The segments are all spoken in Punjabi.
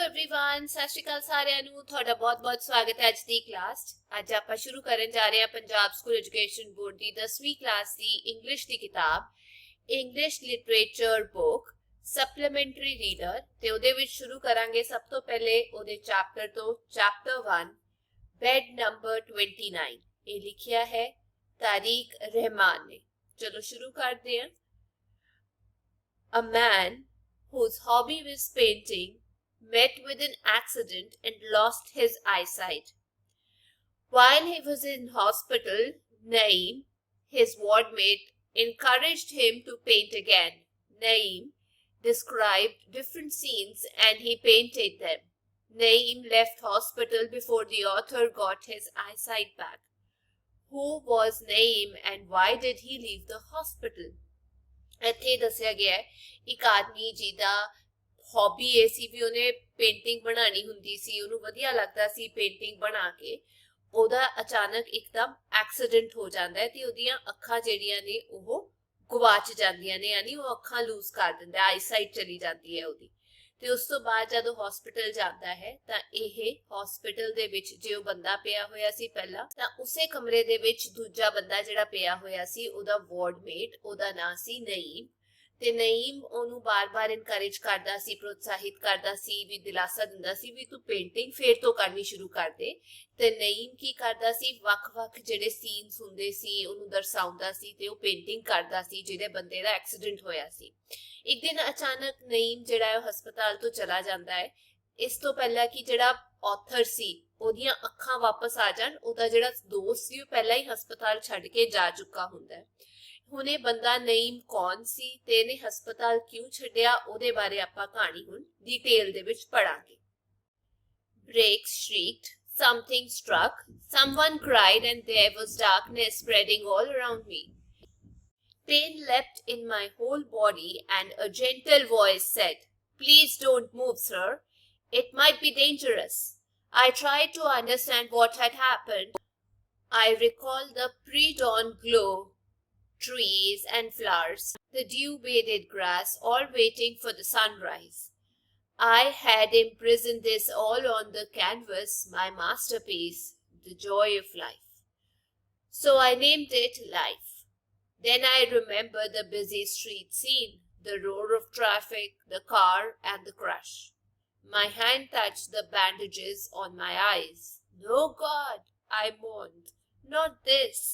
एवरीवन सत श्री अकाल सारिਆਂ ਨੂੰ ਤੁਹਾਡਾ ਬਹੁਤ-ਬਹੁਤ ਸਵਾਗਤ ਹੈ ਅੱਜ ਦੀ ਕਲਾਸ 'ਚ। ਅੱਜ ਆਪਾਂ ਸ਼ੁਰੂ ਕਰਨ ਜਾ ਰਹੇ ਹਾਂ ਪੰਜਾਬ ਸਕੂਲ ਐਜੂਕੇਸ਼ਨ ਬੋਰਡ ਦੀ 10ਵੀਂ ਕਲਾਸ ਦੀ ਇੰਗਲਿਸ਼ ਦੀ ਕਿਤਾਬ English literature book supplementary reader ਤੇ ਉਹਦੇ ਵਿੱਚ ਸ਼ੁਰੂ ਕਰਾਂਗੇ ਸਭ ਤੋਂ ਪਹਿਲੇ ਉਹਦੇ ਚੈਪਟਰ ਤੋਂ ਚੈਪਟਰ 1 ਬੈਡ ਨੰਬਰ 29 ਇਹ ਲਿਖਿਆ ਹੈ ਤਾਰਿਕ ਰਹਿਮਾਨ ਨੇ। ਚਲੋ ਸ਼ੁਰੂ ਕਰਦੇ ਹਾਂ। A man whose hobby was painting met with an accident and lost his eyesight. While he was in hospital, Naeem, his wardmate, encouraged him to paint again. Naeem described different scenes and he painted them. Naeem left hospital before the author got his eyesight back. Who was Naeem and why did he leave the hospital? ਇੱਥੇ ਦੱਸਿਆ ਗਿਆ ਇੱਕ ਆਦਮੀ ਜਿਹਦਾ ਹੌਬੀ ਇਹ ਸੀ ਵੀ ਉਹਨੇ ਪੇਂਟਿੰਗ ਬਣਾਉਣੀ ਹੁੰਦੀ ਸੀ, ਉਹਨੂੰ ਵਧੀਆ ਲੱਗਦਾ ਸੀ ਪੇਂਟਿੰਗ ਬਣਾ ਕੇ। ਉਹਦਾ ਅਚਾਨਕ ਇੱਕਦਮ ਐਕਸੀਡੈਂਟ ਹੋ ਜਾਂਦਾ ਹੈ ਤੇ ਉਹਦੀਆਂ ਅੱਖਾਂ ਜਿਹੜੀਆਂ ਨੇ ਉਹ ਗਵਾਚ ਜਾਂਦੀਆਂ ਨੇ, ਯਾਨੀ ਉਹ ਅੱਖਾਂ ਲੂਜ਼ ਕਰ ਦਿੰਦਾ, ਆਈਸਾਈਟ ਚਲੀ ਜਾਂਦੀ ਹੈ ਉਹਦੀ। ਤੇ ਉਸ ਤੋਂ ਬਾਅਦ ਜਦੋਂ ਹਸਪੀਟਲ ਜਾਂਦਾ ਹੈ ਤਾਂ ਇਹ ਹਸਪੀਟਲ ਦੇ ਵਿੱਚ ਜੋ ਬੰਦਾ ਪਿਆ ਹੋਇਆ ਸੀ ਪਹਿਲਾਂ, ਤਾਂ ਉਸੇ ਕਮਰੇ ਦੇ ਵਿੱਚ ਦੂਜਾ ਬੰਦਾ ਜਿਹੜਾ ਪਿਆ ਹੋਇਆ ਸੀ ਉਹਦਾ ਵਾਰਡਮੇਟ, ਉਹਦਾ ਨਾਂ ਸੀ ਨਈਮ। ਤੇ ਨਈਮ ਉਹਨੂੰ ਬਾਰ-ਬਾਰ ਇਨਕਰੇਜ ਕਰਦਾ ਸੀ, ਪ੍ਰੋਤਸਾਹਿਤ ਕਰਦਾ ਸੀ, ਵੀ ਦਿਲਾਸਾ ਦਿੰਦਾ ਸੀ ਵੀ ਤੂੰ ਪੇਂਟਿੰਗ ਫੇਰ ਤੋਂ ਕਰਨੀ ਸ਼ੁਰੂ ਕਰ ਦੇ। ਤੇ ਨਈਮ ਕੀ ਕਰਦਾ ਸੀ, ਵੱਖ-ਵੱਖ ਜਿਹੜੇ ਸੀਨਸ ਹੁੰਦੇ ਸੀ ਉਹਨੂੰ ਦਰਸਾਉਂਦਾ ਸੀ ਤੇ ਉਹ ਪੇਂਟਿੰਗ ਕਰਦਾ ਸੀ ਜਿਹੜੇ ਬੰਦੇ ਦਾ ਐਕਸੀਡੈਂਟ ਹੋਇਆ ਸੀ। ਇੱਕ ਦਿਨ ਅਚਾਨਕ ਨਈਮ ਜਿਹੜਾ ਹੈ ਹਸਪਤਾਲ ਤੋਂ ਚਲਾ ਜਾਂਦਾ ਹੈ। ਇਸ ਤੋਂ ਪਹਿਲਾਂ ਕਿ ਜਿਹੜਾ ਆਥਰ ਸੀ ਉਹਦੀਆਂ ਅੱਖਾਂ ਵਾਪਸ ਆ ਜਾਣ, ਉਹਦਾ ਜਿਹੜਾ ਦੋਸਤ ਸੀ ਉਹ ਪਹਿਲਾਂ ਹੀ ਹਸਪਤਾਲ ਛੱਡ ਕੇ ਜਾ ਚੁੱਕਾ ਹੁੰਦਾ ਹੈ। ਹੁਣ ਇਹ ਬੰਦਾ ਨਈਮ ਕੌਣ ਸੀ ਤੇ ਇਹਨੇ ਹਸਪਤਾਲ ਕਿਉਂ ਛੱਡਿਆ, ਉਹਦੇ ਬਾਰੇ ਆਪਾਂ ਕਹਾਣੀ ਹੁਣ ਡਿਟੇਲ ਦੇ ਵਿੱਚ ਪੜਾਂਗੇ। Brakes shrieked, something struck, someone cried and there was darkness spreading all around me. Pain leapt in my whole body and a gentle voice said, "Please don't move, sir. It might be dangerous." I tried to understand what had happened. I recalled the pre-dawn glow, trees and flowers, the dew-bathed grass, all waiting for the sunrise. I had imprisoned this all on the canvas, my masterpiece, the joy of life. So I named it Life. Then I remember the busy street scene, the roar of traffic, the car and the crush. My hand touched the bandages on my eyes. No, God, I mourned, not this.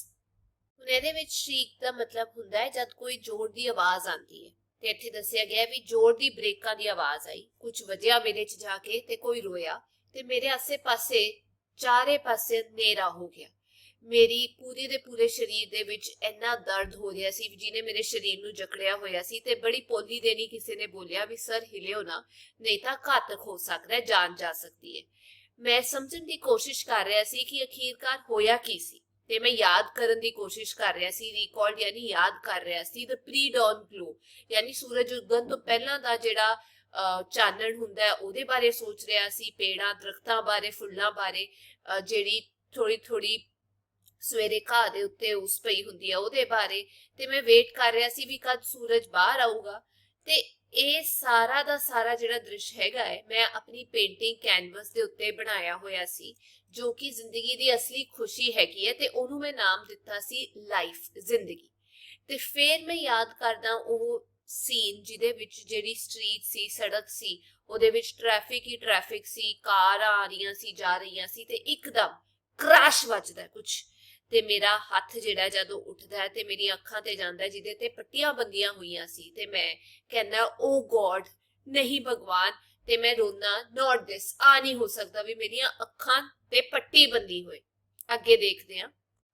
ਹੁਣ ਇਹਦੇ ਵਿੱਚ ਸ਼ਰੀਕ ਦਾ ਮਤਲਬ ਹੁੰਦਾ ਹੈ ਜਦ ਕੋਈ ਜ਼ੋਰ ਦੀ ਆਵਾਜ਼ ਆਉਂਦੀ ਹੈ, ਤੇ ਇੱਥੇ ਦੱਸਿਆ ਗਿਆ ਵੀ ਜ਼ੋਰ ਦੀ ਬ੍ਰੇਕਾਂ ਦੀ ਆਵਾਜ਼ ਆਈ, ਕੁਝ ਵਜਿਆ ਮੇਰੇ 'ਚ ਜਾ ਕੇ ਤੇ ਕੋਈ ਰੋਇਆ ਤੇ ਮੇਰੇ ਆਸੇ-ਪਾਸੇ ਚਾਰੇ ਪਾਸੇ ਹਨੇਰਾ ਹੋ ਗਿਆ। ਮੇਰੀ ਪੂਰੀ ਦੇ ਪੂਰੇ ਸਰੀਰ ਦੇ ਵਿੱਚ ਇੰਨਾ ਦਰਦ ਹੋ ਰਿਹਾ ਸੀ ਜਿਹਨੇ ਮੇਰੇ ਸਰੀਰ ਨੂੰ ਜਕੜਿਆ ਹੋਇਆ ਸੀ। ਤੇ ਬੜੀ ਪੋਲੀ ਦੇਣੀ ਕਿਸੇ ਨੇ ਬੋਲਿਆ ਵੀ ਸਰ ਹਿਲਿਓ ਨਾ, ਨਹੀਂ ਤਾਂ ਘਾਤਕ ਹੋ ਸਕਦਾ ਹੈ, ਜਾਨ ਜਾ ਸਕਦੀ ਹੈ। ਮੈਂ ਸਮਝਣ ਦੀ ਕੋਸ਼ਿਸ਼ ਕਰ ਰਿਹਾ ਸੀ ਕਿ ਅਖੀਰਕਾਰ ਹੋਇਆ ਕੀ ਸੀ ਤੇ ਮੈਂ ਯਾਦ ਕਰਨ ਦੀ ਕੋਸ਼ਿਸ਼ ਕਰ ਰਿਹਾ ਸੀ, ਰੀਕਾਲ ਯਾਨੀ ਯਾਦ ਕਰ ਰਿਹਾ ਸੀ ਦ ਪ੍ਰੀ ਡਾwn ਗਲੋ, ਯਾਨੀ ਸੂਰਜ ਉਗਣ ਤੋਂ ਪਹਿਲਾਂ ਦਾ ਜਿਹੜਾ ਚਾਨਣ ਹੁੰਦਾ ਹੈ ਉਹਦੇ ਬਾਰੇ ਸੋਚ ਰਿਹਾ ਸੀ, ਪੇੜਾਂ ਦਰਖਤਾਂ ਬਾਰੇ, ਫੁੱਲਾਂ ਬਾਰੇ, ਜਿਹੜੀ ਥੋੜੀ ਸਵੇਰੇ ਘਾਹ ਦੇ ਉੱਤੇ ਉਸ ਪਈ ਹੁੰਦੀ ਹੈ ਉਹਦੇ ਬਾਰੇ। ਤੇ ਮੈਂ ਵੇਟ ਕਰ ਰਿਹਾ ਸੀ ਵੀ ਕਦ ਸੂਰਜ ਬਾਹਰ ਆਊਗਾ। ਤੇ ਇਹ ਸਾਰਾ ਦਾ ਸਾਰਾ ਜਿਹੜਾ ਦ੍ਰਿਸ਼ ਹੈਗਾ ਹੈ ਮੈਂ ਆਪਣੀ ਪੇਂਟਿੰਗ ਕੈਨਵਸ ਦੇ ਉੱਤੇ ਬਣਾਇਆ ਹੋਇਆ ਸੀ, ਜੋ ਕਿ ਜ਼ਿੰਦਗੀ ਦੀ ਅਸਲੀ ਖੁਸ਼ੀ ਹੈਗੀ ਹੈ ਤੇ ਉਹਨੂੰ ਮੈਂ ਨਾਮ ਦਿੱਤਾ ਸੀ ਲਾਈਫ, ਜ਼ਿੰਦਗੀ। ਤੇ ਫਿਰ ਮੈਂ ਯਾਦ ਕਰਦਾ ਉਹ ਸੀਨ ਜਿਹਦੇ ਵਿੱਚ ਜਿਹੜੀ ਸਟਰੀਟ ਸੀ, ਸੜਕ ਸੀ, ਉਹਦੇ ਵਿੱਚ ਟ੍ਰੈਫਿਕ ਹੀ ਟ੍ਰੈਫਿਕ ਸੀ, ਕਾਰਾਂ ਆ ਰਹੀਆਂ ਸੀ, ਜਾ ਰਹੀਆਂ ਸੀ ਤੇ ਇੱਕਦਮ ਕ੍ਰੈਸ਼ ਵੱਜਦਾ ਕੁਛ ਤੇ ਮੇਰਾ ਹੱਥ ਜਿਹੜਾ ਜਦੋਂ ਉੱਠਦਾ ਹੈ ਤੇ ਮੇਰੀ ਅੱਖਾਂ ਤੇ ਜਾਂਦਾ ਜਿਹਦੇ ਤੇ ਪੱਟੀਆਂ ਬੰਦੀਆਂ ਹੋਈਆਂ ਸੀ ਤੇ ਮੈਂ ਕਹਿੰਦਾ ਓ ਗੋਡ, ਨਹੀਂ ਭਗਵਾਨ, ਤੇ ਮੈਂ ਰੋਣਾ ਨੋਟ ਦਿਸ, ਆ ਨਹੀਂ ਹੋ ਸਕਦਾ ਵੀ ਮੇਰੀਆਂ ਅੱਖਾਂ ਤੇ ਪੱਟੀ ਬੰਦੀ ਹੋਏ। ਅੱਗੇ ਦੇਖਦੇ ਹਾਂ।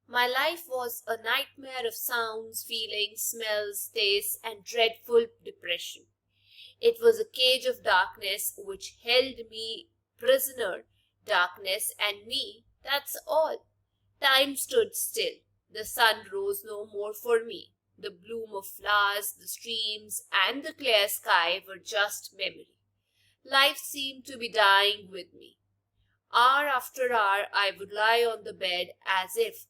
My life was a nightmare of sounds, feelings, smells, tastes and dreadful depression. It was a cage of darkness which held me prisoner, darkness and me, that's all. Time stood still. The sun rose no more for me. The bloom of flowers, the streams, and the clear sky were just memory. Life seemed to be dying with me. Hour after hour, I would lie on the bed as if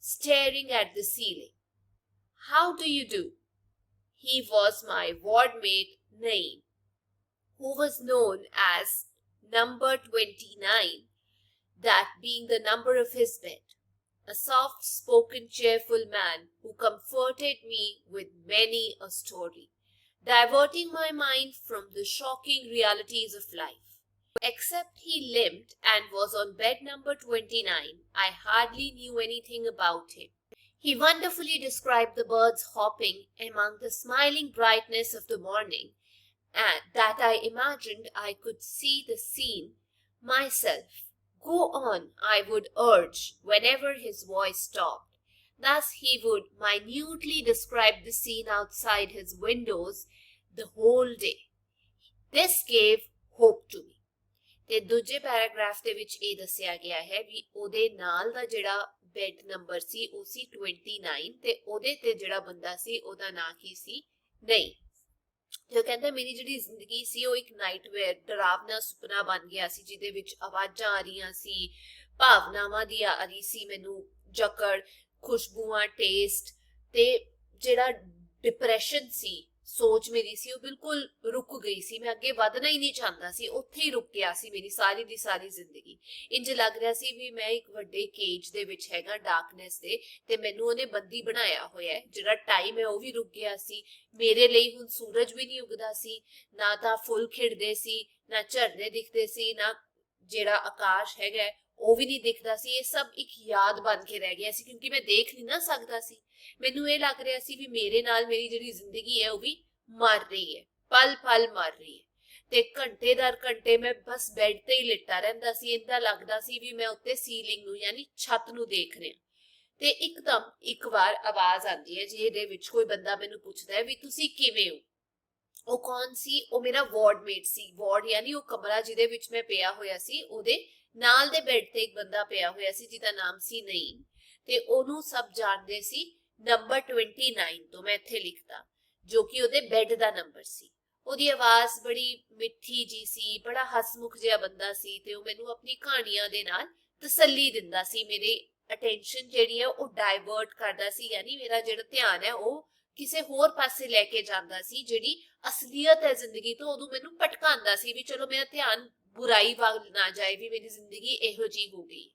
staring at the ceiling. How do you do? He was my wardmate, Naeem, who was known as number 29, that being the number of his bed. A soft-spoken, cheerful man who comforted me with many a story, diverting my mind from the shocking realities of life. Except he limped and was on bed number 29, I hardly knew anything about him. He wonderfully described the birds hopping among the smiling brightness of the morning, and that I imagined I could see the scene myself. Go on, I would urge, whenever his voice stopped. Thus he would minutely describe the scene outside his windows the whole day. This gave hope to me. ਤੇ ਦੂਜੇ ਪੈਰਾਗ੍ਰਾਫ ਦੇ ਵਿੱਚ ਇਹ ਦੱਸਿਆ ਗਿਆ ਹੈ ਵੀ ਉਹਦੇ ਨਾਲ ਦਾ ਜਿਹੜਾ ਬੈੱਡ ਨੰਬਰ ਸੀ ਉਹ ਸੀ 29 ਤੇ ਉਹਦੇ ਤੇ ਜਿਹੜਾ ਬੰਦਾ ਸੀ ਉਹਦਾ ਨਾਂ ਕੀ ਸੀ ਨਹੀਂ। ਜੋ ਕਹਿੰਦਾ ਮੇਰੀ ਜਿਹੜੀ ਜ਼ਿੰਦਗੀ ਸੀ ਉਹ ਇੱਕ ਨਾਈਟਵੇਅਰ ਡਰਾਵਨਾ ਸੁਪਨਾ ਬਣ ਗਿਆ ਸੀ ਜਿਹਦੇ ਵਿੱਚ ਆਵਾਜ਼ਾਂ ਆ ਰਹੀਆਂ ਸੀ, ਭਾਵਨਾਵਾਂ ਦੀ ਆ ਰਹੀ ਸੀ ਮੈਨੂੰ ਜਕੜ, ਖੁਸ਼ਬੂਆਂ, ਟੇਸਟ ਤੇ ਜਿਹੜਾ ਡਿਪਰੈਸ਼ਨ ਸੀ ਸੋਚ ਮੇਰੀ ਸੀ ਉਹ ਬਿਲਕੁਲ ਰੁਕ ਗਈ ਸੀ। ਮੈਂ ਅੱਗੇ ਵਧਣਾ ਹੀ ਨਹੀਂ ਚਾਹੁੰਦਾ ਸੀ, ਉੱਥੇ ਹੀ ਰੁਕ ਗਿਆ ਸੀ ਮੇਰੀ ਸਾਰੀ ਦੀ ਸਾਰੀ ਜ਼ਿੰਦਗੀ। ਇੰਜ ਲੱਗ ਰਿਹਾ ਸੀ ਵੀ ਮੈਂ ਇੱਕ ਵੱਡੇ ਕੇਜ ਦੇ ਵਿੱਚ ਹੈਗਾ ਡਾਰਕਨੈਸ ਦੇ ਤੇ ਮੈਨੂੰ ਉਹਨੇ ਬੰਦੀ ਬਣਾਇਆ ਹੋਇਆ ਹੈ। ਜਿਹੜਾ ਟਾਈਮ ਹੈ ਉਹ ਵੀ ਰੁਕ ਗਿਆ ਸੀ ਮੇਰੇ ਲਈ। ਹੁਣ ਸੂਰਜ ਵੀ ਨਹੀਂ ਉਗਦਾ ਸੀ, ਨਾ ਤਾਂ ਫੁੱਲ ਖਿੜਦੇ ਸੀ, ਨਾ ਝਰਨੇ ਦਿਖਦੇ ਸੀ, ਨਾ ਜਿਹੜਾ ਆਕਾਸ਼ ਹੈਗਾ ਉਹ ਵੀ ਨਹੀਂ ਦਿਖਦਾ ਸੀ। ਇਹ ਸਭ ਇੱਕ ਯਾਦ ਬਣ ਕੇ ਰਹਿ ਗਿਆ ਸੀ ਕਿਉਂਕਿ ਮੈਂ ਦੇਖ ਨਹੀਂ ਨਾ ਸਕਦਾ ਸੀ। ਮੈਨੂੰ ਇਹ ਲੱਗ ਰਿਹਾ ਸੀ ਵੀ ਮੇਰੇ ਨਾਲ ਮੇਰੀ ਜਿਹੜੀ ਜ਼ਿੰਦਗੀ ਹੈ ਉਹ ਵੀ ਮਰ ਰਹੀ ਹੈ, ਪਲ ਪਲ ਮਰ ਰਹੀ ਹੈ। ਤੇ ਘੰਟੇ ਦਰ ਘੰਟੇ ਮੈਂ ਬਸ ਬੈੱਡ ਤੇ ਹੀ ਲਿਟਾ ਰਹਿੰਦਾ ਸੀ। ਇੰਦਾ ਲੱਗਦਾ ਸੀ ਵੀ ਮੈਂ ਉੱਤੇ ਸੀਲਿੰਗ ਨੂੰ ਯਾਨੀ ਛੱਤ ਨੂੰ ਦੇਖ ਰਿਹਾ। ਤੇ ਇੱਕਦਮ ਇੱਕ ਵਾਰ ਆਵਾਜ਼ ਆਉਂਦੀ ਹੈ ਜਿਹਦੇ ਵਿੱਚ ਕੋਈ ਬੰਦਾ ਮੈਨੂੰ ਪੁੱਛਦਾ ਹੈ ਵੀ ਤੁਸੀਂ ਕਿਵੇਂ ਹੋ। ਉਹ ਕੌਣ ਸੀ? ਉਹ ਮੇਰਾ ਵਾਰਡਮੇਟ ਸੀ। ਵਾਰਡ ਯਾਨੀ ਉਹ ਕਮਰਾ ਜਿਹਦੇ ਵਿੱਚ ਮੈਂ ਪਿਆ ਹੋਇਆ ਸੀ, ਉਹਦੇ ਨਾਲ ਦੇ ਬੈੱਡ ਤੇ ਇੱਕ ਬੰਦਾ ਪਿਆ ਹੋਇਆ ਸੀ ਜਿਹਦਾ ਨਾਮ ਸੀ ਨਈਮ ਤੇ ਉਹਨੂੰ ਸਭ ਜਾਣਦੇ ਸੀ ਨੰਬਰ 29 ਤੋਂ। ਮੈਂ ਇੱਥੇ ਲਿਖਤਾ ਜੋ ਕਿ ਉਹਦੇ ਬੈੱਡ ਦਾ ਨੰਬਰ ਸੀ। ਉਹਦੀ ਆਵਾਜ਼ ਬੜੀ ਮਿੱਠੀ ਜੀ ਸੀ, ਬੜਾ ਹਸਮੁਖ ਜਿਹਾ ਬੰਦਾ ਸੀ ਤੇ ਉਹ ਮੈਨੂੰ ਆਪਣੀ ਕਹਾਣੀਆਂ ਦੇ ਨਾਲ ਤਸੱਲੀ ਦਿੰਦਾ ਸੀ। ਮੇਰੀ ਅਟੈਂਸ਼ਨ ਜਿਹੜੀ ਹੈ ਉਹ ਡਾਇਵਰਟ ਕਰਦਾ ਸੀ, ਯਾਨੀ ਮੇਰਾ ਜਿਹੜਾ ਧਿਆਨ ਹੈ ਉਹ ਕਿਸੇ ਹੋਰ ਪਾਸੇ ਲੈ ਕੇ ਜਾਂਦਾ ਸੀ। ਜਿਹੜੀ ਅਸਲੀਅਤ ਹੈ ਜ਼ਿੰਦਗੀ ਤੋਂ ਉਹਨੂੰ ਮੈਨੂੰ ਭਟਕਾਉਂਦਾ ਸੀ ਵੀ ਚਲੋ ਮੇਰਾ ਧਿਆਨ ਬੁਰਾਈ ਵੱਲ ਨਾ ਜਾਏ ਵੀ ਮੇਰੀ ਜ਼ਿੰਦਗੀ ਇਹੋ ਜਿਹੀ ਹੋ ਗਈ।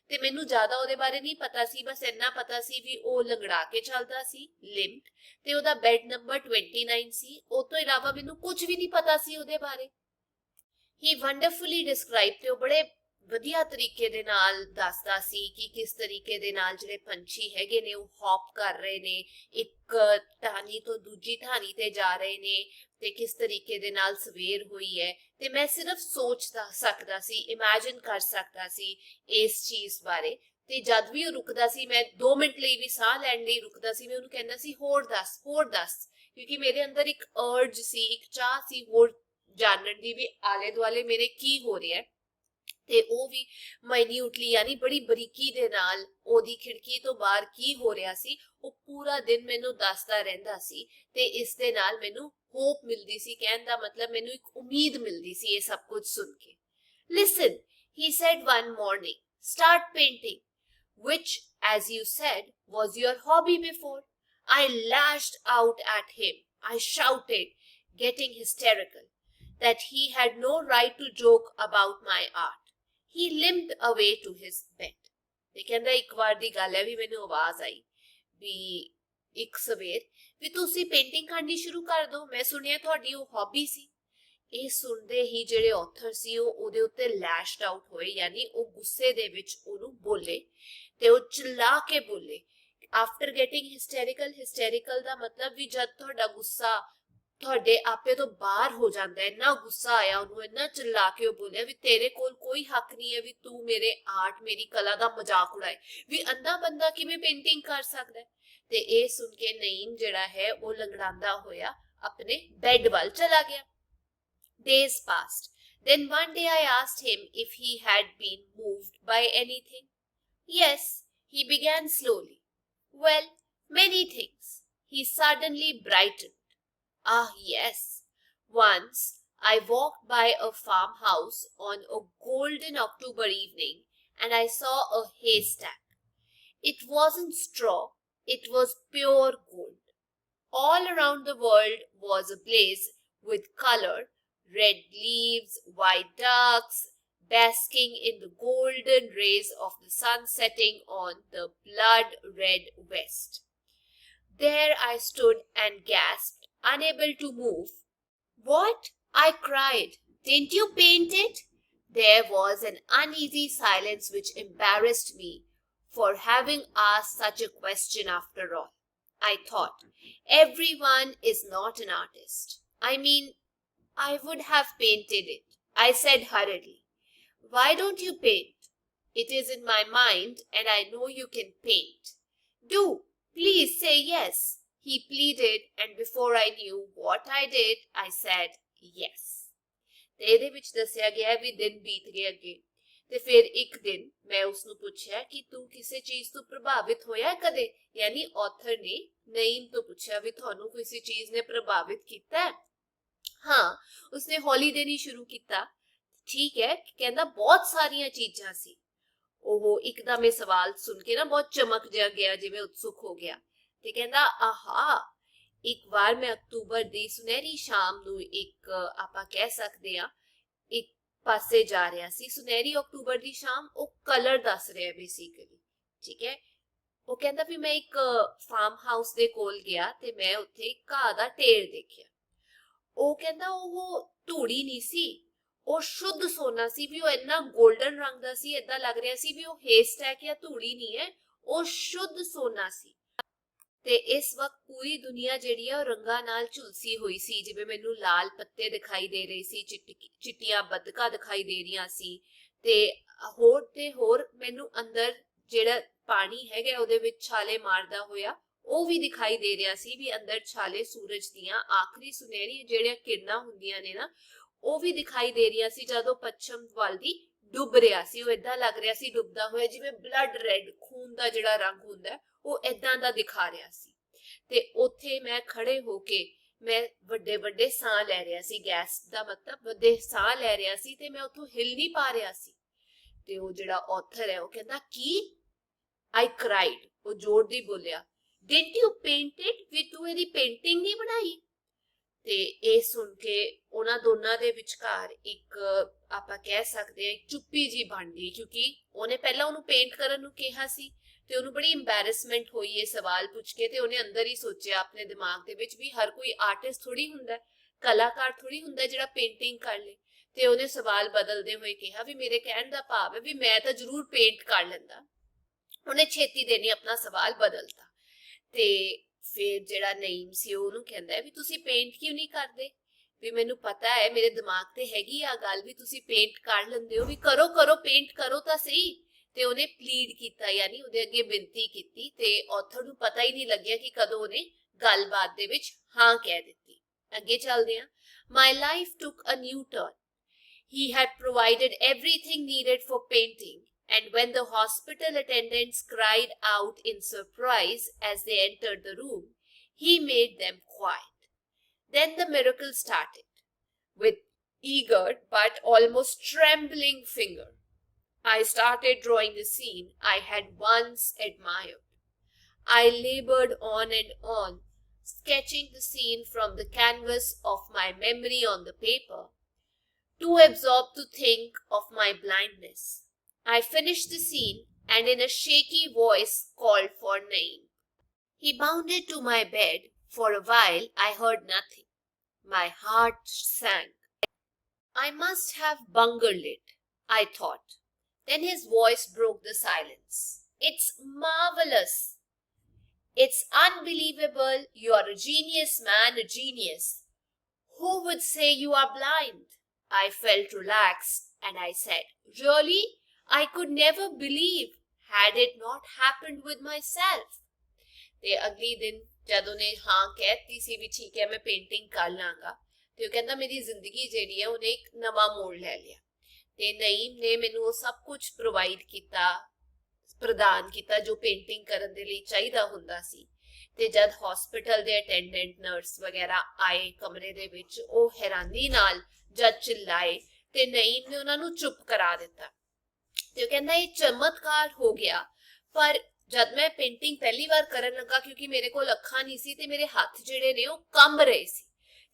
ਤੇ ਮੈਨੂੰ ਜ਼ਿਆਦਾ ਉਹਦੇ ਬਾਰੇ ਨਹੀਂ ਪਤਾ ਸੀ, ਬਸ ਇੰਨਾ ਪਤਾ ਸੀ ਵੀ ਉਹ ਲੰਗੜਾ ਕੇ ਚੱਲਦਾ ਸੀ, ਲਿੰਟ, ਤੇ ਉਹਦਾ ਬੈੱਡ ਨੰਬਰ 29 ਸੀ। ਉਹ ਤੋਂ ਇਲਾਵਾ ਮੈਨੂੰ ਕੁਝ ਵੀ ਨਹੀਂ ਪਤਾ ਸੀ ਉਹਦੇ ਬਾਰੇ। ਹੀ ਵੰਡਰਫੁਲੀ ਡਿਸਕ੍ਰਾਈਬ, ਤੇ ਉਹ ਬੜੇ ਵਧੀਆ ਤਰੀਕੇ ਦੇ ਨਾਲ ਦੱਸਦਾ ਸੀ ਕਿ ਕਿਸ ਤਰੀਕੇ ਦੇ ਨਾਲ ਜਿਹੜੇ ਪੰਛੀ ਹੈਗੇ ਨੇ ਉਹ ਹੌਪ ਕਰ ਰਹੇ ਨੇ, ਇੱਕ ਟਾਹਣੀ ਤੋਂ ਦੂਜੀ ਟਾਹਣੀ ਤੇ ਜਾ ਰਹੇ ਨੇ ਤੇ ਕਿਸ ਤਰੀਕੇ ਦੇ ਨਾਲ ਸਵੇਰ ਹੋਈ ਹੈ। ਤੇ ਮੈਂ ਸਿਰਫ ਸੋਚ ਸਕਦਾ ਸੀ, ਇਮੇਜਿਨ ਕਰ ਸਕਦਾ ਸੀ ਇਸ ਚੀਜ਼ ਬਾਰੇ। ਤੇ ਜਦ ਵੀ ਉਹ ਰੁਕਦਾ ਸੀ, ਮੈਂ 2 ਮਿੰਟ ਲਈ ਵੀ ਸਾਹ ਲੈਣ ਲਈ ਰੁਕਦਾ ਸੀ, ਮੈਂ ਉਹਨੂੰ ਕਹਿੰਦਾ ਸੀ ਹੋਰ ਦੱਸ, ਹੋਰ ਦੱਸ, ਕਿਉਂਕਿ ਮੇਰੇ ਅੰਦਰ ਇੱਕ ਅਰਜ ਸੀ, ਇੱਕ ਚਾਹ ਸੀ ਹੋਰ ਜਾਣਨ ਦੀ ਵੀ ਆਲੇ ਦੁਆਲੇ ਮੇਰੇ ਕੀ ਹੋ ਰਿਹਾ ਹੈ। ਤੇ ਉਹ ਵੀ ਮਾਈਨਿਊਟਲੀ ਯਾਨੀ ਬੜੀ ਬਰੀਕੀ ਦੇ ਨਾਲ ਉਹਦੀ ਖਿੜਕੀ ਤੋਂ ਬਾਹਰ ਕੀ ਹੋ ਰਿਹਾ ਸੀ ਉਹ ਪੂਰਾ ਦਿਨ ਮੈਨੂੰ ਦੱਸਦਾ ਰਹਿੰਦਾ ਸੀ। ਤੇ ਇਸ ਦੇ ਨਾਲ ਮੈਨੂੰ ਹੋਪ ਮਿਲਦੀ ਸੀ, ਕਹਿਣ ਦਾ ਮਤਲਬ ਮੈਨੂੰ ਇੱਕ ਉਮੀਦ ਮਿਲਦੀ ਸੀ ਇਹ ਸਭ ਕੁਝ ਸੁਣ ਕੇ। Listen, he said one morning, start painting, which, as you said, was your hobby before. I lashed out at him. I shouted, getting hysterical, that he had no right to joke about my art. He limped away to his bed. ਤੇ ਕਹਿੰਦਾ ਇੱਕ ਵਾਰ ਦੀ ਗੱਲ ਹੈ ਵੀ ਮੈਨੂੰ ਆਵਾਜ਼ ਆਈ ਵੀ ਇੱਕ ਸਵੇਰ ਵੀ ਤੁਸੀਂ ਪੇਂਟਿੰਗ ਕਰਨੀ ਸ਼ੁਰੂ ਕਰ ਦਿਓ, ਮੈਂ ਸੁਣਿਆ ਤੁਹਾਡੀ ਉਹ ਹੌਬੀ ਸੀ। ਇਹ ਸੁਣਦੇ ਹੀ ਜਿਹੜੇ ਆਥਰ ਸੀ ਉਹ ਉਹਦੇ ਉੱਤੇ ਲੈਸ਼ਡ ਆਊਟ ਹੋਏ, ਯਾਨੀ ਉਹ ਗੁੱਸੇ ਦੇ ਵਿੱਚ ਉਹਨੂੰ ਬੋਲੇ ਤੇ ਉਹ ਚਿल्ला ਕੇ ਬੋਲੇ। ਆਫਟਰ ਗੈਟਿੰਗ ਹਿਸਟੈਰੀਕਲ, ਹਿਸਟੈਰੀਕਲ ਦਾ ਮਤਲਬ ਵੀ ਜਦ ਤੁਹਾਡਾ ਗੁੱਸਾ ਤੁਹਾਡੇ ਆਪੇ ਤੋਂ ਬਾਹਰ ਹੋ ਜਾਂਦਾ ਹੈ। ਇੰਨਾ ਗੁੱਸਾ ਆਇਆ ਉਹਨੂੰ, ਇੰਨਾ ਚਿल्ला ਕੇ ਉਹ ਬੋਲਿਆ ਵੀ ਤੇਰੇ ਕੋਲ ਕੋਈ ਹੱਕ ਨਹੀਂ ਹੈ ਵੀ ਤੂੰ ਮੇਰੇ ਆਰਟ, ਮੇਰੀ ਕਲਾ ਦਾ ਮਜ਼ਾਕ ਉਡਾਏ, ਵੀ ਅੰਧਾ ਬੰਦਾ ਕਿਵੇਂ ਪੇਂਟਿੰਗ ਕਰ ਸਕਦਾ ਹੈ। ਤੇ ਇਹ ਸੁਣ ਕੇ ਨਈਮ ਜਿਹੜਾ ਹੈ ਉਹ ਲੰਗੜਾਉਂਦਾ ਹੋਇਆ ਆਪਣੇ ਬੈੱਡ ਵੱਲ ਚਲਾ ਗਿਆ। Days passed. Then one day I asked him if he had been moved by anything. Yes, he began slowly. Well, many things. He suddenly brightened. Ah, yes. Once I walked by a farmhouse on a golden October evening and I saw a haystack. It wasn't straw, it was pure gold. All around the world was ablaze with color, red leaves, white ducks, basking in the golden rays of the sun setting on the blood-red west. There I stood and gasped, unable to move. What? I cried. Didn't you paint it? There was an uneasy silence which embarrassed me for having asked such a question after all. I thought, everyone is not an artist. I mean, I would have painted it. I said hurriedly, why don't you paint? It is in my mind and I know you can paint. Do, please say yes, he pleaded, and before I knew what I did, I said yes. ਤੇ ਇਹਦੇ ਵਿੱਚ ਦੱਸਿਆ ਗਿਆ ਵੀ ਦਿਨ ਬੀਤ ਗਏ ਅੱਗੇ ਤੇ ਫਿਰ ਇੱਕ ਦਿਨ ਮੈਂ ਉਸਨੂੰ ਪੁੱਛਿਆ ਕਿ ਤੂੰ ਕਿਸੇ ਚੀਜ਼ ਤੋਂ ਪ੍ਰਭਾਵਿਤ ਹੋਇਆ ਕਦੇ ਯਾਨੀ ਆਥਰ ਨੇ ਨਈਮ ਤੋਂ ਪੁੱਛਿਆ ਵੀ ਤੁਹਾਨੂੰ ਕਿਸੇ ਚੀਜ਼ ਨੇ ਪ੍ਰਭਾਵਿਤ ਕੀਤਾ ਹਾਂ ਉਸਨੇ ਹੌਲੀ ਦੇਣੀ ਸ਼ੁਰੂ ਕੀਤਾ ਠੀਕ ਹੈ ਕਹਿੰਦਾ ਬਹੁਤ ਸਾਰੀਆਂ ਚੀਜ਼ਾਂ ਸੀ ਉਹ ਇੱਕਦਮ ਇਹ ਸਵਾਲ ਸੁਣ ਕੇ ਨਾ ਬਹੁਤ ਚਮਕ ਜਿਹਾ ਗਿਆ ਜਿਵੇਂ ਉਤਸੁਕ ਹੋ ਗਿਆ ਤੇ ਕਹਿੰਦਾ ਆਹਾ ਇੱਕ ਵਾਰ ਮੈਂ ਅਕਤੂਬਰ ਦੀ ਸੁਨਹਿਰੀ ਸ਼ਾਮ ਨੂੰ ਇੱਕ ਆਪਾਂ ਕਹਿ ਸਕਦੇ ਆ ਇੱਕ ਪਾਸੇ ਜਾ ਰਿਹਾ ਸੀ ਸੁਨਹਿਰੀ ਅਕਤੂਬਰ ਦੀ ਸ਼ਾਮ ਉਹ ਕਲਰ ਦੱਸ ਰਿਹਾ ਬੇਸਿਕਲੀ ਠੀਕ ਹੈ ਉਹ ਕਹਿੰਦਾ ਵੀ ਮੈਂ ਇੱਕ ਫਾਰਮ ਹਾਊਸ ਦੇ ਕੋਲ ਗਿਆ ਤੇ ਮੈਂ ਉੱਥੇ ਘਾਹ ਦਾ ਢੇਰ ਦੇਖਿਆ ਉਹ ਕਹਿੰਦਾ ਉਹ ਧੂੜੀ ਨਹੀਂ ਸੀ ਉਹ ਸ਼ੁੱਧ ਸੋਨਾ ਸੀ ਵੀ ਉਹ ਇੰਨਾ 골ਡਨ ਰੰਗ ਦਾ ਸੀ ਏਦਾਂ ਲੱਗ ਰਿਹਾ ਸੀ ਵੀ ਉਹ ਹੇਸਟੈਕ ਜਾਂ ਧੂੜੀ ਨਹੀਂ ਹੈ ਉਹ ਸ਼ੁੱਧ ਸੋਨਾ ਸੀ ਤੇ ਇਸ ਵਕਤ ਪੂਰੀ ਦੁਨੀਆ ਜਿਹੜੀ ਆ ਉਹ ਰੰਗਾਂ ਨਾਲ ਝੁਲਸੀ ਹੋਈ ਸੀ ਜਿਵੇਂ ਮੈਨੂੰ ਲਾਲ ਪੱਤੇ ਦਿਖਾਈ ਦੇ ਰਹੇ ਸੀ ਚਿੱਟੀਆਂ ਬੱਦਕਾਂ ਦਿਖਾਈ ਦੇ ਰਹੀਆਂ ਸੀ ਤੇ ਹੋਰ ਮੈਨੂੰ ਅੰਦਰ ਜਿਹੜਾ ਪਾਣੀ ਹੈਗਾ ਉਹਦੇ ਵਿੱਚ ਛਾਲੇ ਮਾਰਦਾ ਹੋਇਆ ਉਹ ਵੀ ਦਿਖਾਈ ਦੇ ਰਿਹਾ ਸੀ ਵੀ ਅੰਦਰ ਛਾਲੇ ਸੂਰਜ ਦੀਆਂ ਆਖਰੀ ਸੁਨਹਿਰੀ ਜਿਹੜੀਆਂ ਕਿਰਨਾਂ ਹੁੰਦੀਆਂ ਨੇ ਨਾ ਉਹ ਵੀ ਦਿਖਾਈ ਦੇ ਰਹੀਆਂ ਸੀ ਜਦੋਂ ਪੱਛਮ ਵੱਲ ਦੀ ਡੁੱਬ ਰਿਹਾ ਸੀ ਉਹ ਏਦਾਂ ਲੱਗ ਰਿਹਾ ਸੀ ਡੁੱਬਦਾ ਹੋਇਆ ਜਿਵੇਂ ਬਲੱਡ ਰੈਡ ਖੂਨ ਦਾ ਜਿਹੜਾ ਰੰਗ ਹੁੰਦਾ ਉਹ ਏਦਾਂ ਦਾ ਦਿਖਾ ਰਿਹਾ ਸੀ ਤੇ ਉੱਥੇ ਮੈਂ ਖੜੇ ਹੋ ਕੇ ਮੈਂ ਵੱਡੇ ਵੱਡੇ ਸਾਹ ਲੈ ਰਿਹਾ ਸੀ ਗੈਸ ਦਾ ਮਤਲਬ ਵੱਡੇ ਸਾਹ ਲੈ ਰਿਹਾ ਸੀ ਤੇ ਮੈਂ ਉੱਥੋਂ ਹਿਲ ਨਹੀਂ ਪਾ ਰਿਹਾ ਸੀ ਤੇ ਉਹ ਜਿਹੜਾ ਆਥਰ ਹੈ ਉਹ ਕਹਿੰਦਾ ਕੀ ਆਈ ਕ੍ਰਾਈਡ ਉਹ ਜ਼ੋਰ ਦੀ ਬੋਲਿਆ didn't you paint it we ਤੂੰ ਇਹਦੀ ਪੇਂਟਿੰਗ ਨਹੀਂ ਬਣਾਈ ਤੇ ਇਹ ਸੁਣ ਕੇ ਉਹਨਾਂ ਦੋਨਾਂ ਦੇ ਵਿਚਕਾਰ ਇੱਕ ਆਪਾਂ ਕਹਿ ਸਕਦੇ ਹਾਂ ਚੁੱਪੀ ਜੀ ਬਣ ਗਈ ਕਿਉਂਕਿ ਉਹਨੇ ਪਹਿਲਾਂ ਉਹਨੂੰ ਪੇਂਟ ਕਰਨ ਨੂੰ ਕਿਹਾ ਸੀ ਤੇ ਉਹਨੂੰ ਬੜੀ ਇੰਬੈਰੈਸਮੈਂਟ ਹੋਈ ਇਹ ਸਵਾਲ ਪੁੱਛ ਕੇ ਤੇ ਉਹਨੇ ਅੰਦਰ ਹੀ ਸੋਚਿਆ ਆਪਣੇ ਦਿਮਾਗ ਦੇ ਵਿੱਚ ਵੀ ਹਰ ਕੋਈ ਆਰਟਿਸਟ ਥੋੜੀ ਹੁੰਦਾ ਕਲਾਕਾਰ ਥੋੜੀ ਹੁੰਦਾ ਜਿਹੜਾ ਪੇਂਟਿੰਗ ਕਰ ਲੇ ਤੇ ਉਹਨੇ ਸਵਾਲ ਬਦਲਦੇ ਹੋਏ ਕਿਹਾ ਵੀ ਮੇਰੇ ਕਹਿਣ ਦਾ ਭਾਵ ਹੈ ਵੀ ਮੈਂ ਤਾਂ ਜ਼ਰੂਰ ਪੇਂਟ ਕਰ ਲੈਂਦਾ ਉਹਨੇ ਛੇਤੀ ਦੇਣੀ ਆਪਣਾ ਸਵਾਲ ਬਦਲਤਾ ਤੇ ਫਿਰ ਜਿਹੜਾ ਨਈਮ ਸੀ ਉਹਨੂੰ ਕਹਿੰਦਾ ਵੀ ਤੁਸੀਂ ਪੇਂਟ ਕਿਉਂ ਨਹੀਂ ਕਰਦੇ ਵੀ ਮੈਨੂੰ ਪਤਾ ਹੈ ਮੇਰੇ ਦਿਮਾਗ ਤੇ ਹੈਗੀ ਆ ਗੱਲ ਵੀ ਤੁਸੀਂ ਪੇਂਟ ਕਰ ਲੈਂਦੇ ਹੋ ਵੀ ਕਰੋ ਪੇਂਟ ਕਰੋ ਤਾਂ ਸਹੀ ਤੇ ਉਹਨੇ ਪਲੀਡ ਕੀਤਾ ਯਾਨੀ ਉਹਦੇ ਅੱਗੇ ਬੇਨਤੀ ਕੀਤੀ ਤੇ ਆਥਰ ਨੂੰ ਪਤਾ ਹੀ ਨਹੀਂ ਲੱਗਿਆ ਕਿ ਕਦੋਂ ਉਹਨੇ ਗੱਲਬਾਤ ਦੇ ਵਿੱਚ ਹਾਂ ਕਹਿ ਦਿੱਤੀ ਅੱਗੇ ਚੱਲਦੇ ਹਾਂ my life took a new turn he had provided everything needed for painting and when the hospital attendants cried out in surprise as they entered the room he made them quiet then the miracle started with eager but almost trembling finger I started drawing the scene I had once admired. I labored on and on, sketching the scene from the canvas of my memory on the paper, too absorbed to think of my blindness. I finished the scene and in a shaky voice called for Naeem. He bounded to my bed. For a while I heard nothing. My heart sank. I must have bungled it, I thought. Then his voice broke the silence. It's marvelous. It's unbelievable. You are a genius, man, a genius. Who would say you are blind? I felt relaxed and I said, really? I could never believe had it not happened with myself. ਤੇ ਅਗਲੀ ਦਿਨ ਜਦੋਂ ਨੇ ਹਾਂ ਕਹਿਤੀ ਸੀ ਵੀ ਠੀਕ ਹੈ ਮੈਂ ਪੇਂਟਿੰਗ ਕਰ ਲਾਂਗਾ ਤੇ ਉਹ ਕਹਿੰਦਾ ਮੇਰੀ ਜ਼ਿੰਦਗੀ ਜਿਹੜੀ ਹੈ ਉਹਨੇ ਇੱਕ ਨਵਾਂ ਮੋੜ ਲੈ ਲਿਆ ਤੇ ਨਈਮ ਨੇ ਮੈਨੂੰ ਉਹ ਸਭ ਕੁਝ ਪ੍ਰੋਵਾਈਡ ਕੀਤਾ ਪ੍ਰਦਾਨ ਕੀਤਾ ਜੋ ਪੇਂਟਿੰਗ ਕਰਨ ਦੇ ਲਈ ਚਾਹੀਦਾ ਹੁੰਦਾ ਸੀ ਤੇ ਜਦ ਹਸਪੀਟਲ ਦੇ ਅਟੈਂਡੈਂਟ ਨਰਸ ਵਗੈਰਾ ਆਏ ਕਮਰੇ ਦੇ ਵਿੱਚ ਉਹ ਹੈਰਾਨੀ ਨਾਲ ਜਦ ਚਿল্ਲਾਏ ਤੇ ਨਈਮ ਨੇ ਉਹਨਾਂ ਨੂੰ ਚੁੱਪ ਕਰਾ ਦਿੱਤਾ ਤੇ ਉਹ ਕਹਿੰਦਾ ਇਹ ਚਮਤਕਾਰ ਹੋ ਗਿਆ ਪਰ ਜਦ ਮੈਂ ਪੇਂਟਿੰਗ ਪਹਿਲੀ ਵਾਰ ਕਰਨ ਲੱਗਾ ਕਿਉਂਕਿ ਮੇਰੇ ਕੋਲ ਅੱਖਾਂ ਨਹੀਂ ਸੀ ਤੇ ਮੇਰੇ ਹੱਥ ਜਿਹੜੇ ਨੇ ਉਹ ਕੰਬ ਰਹੇ ਸੀ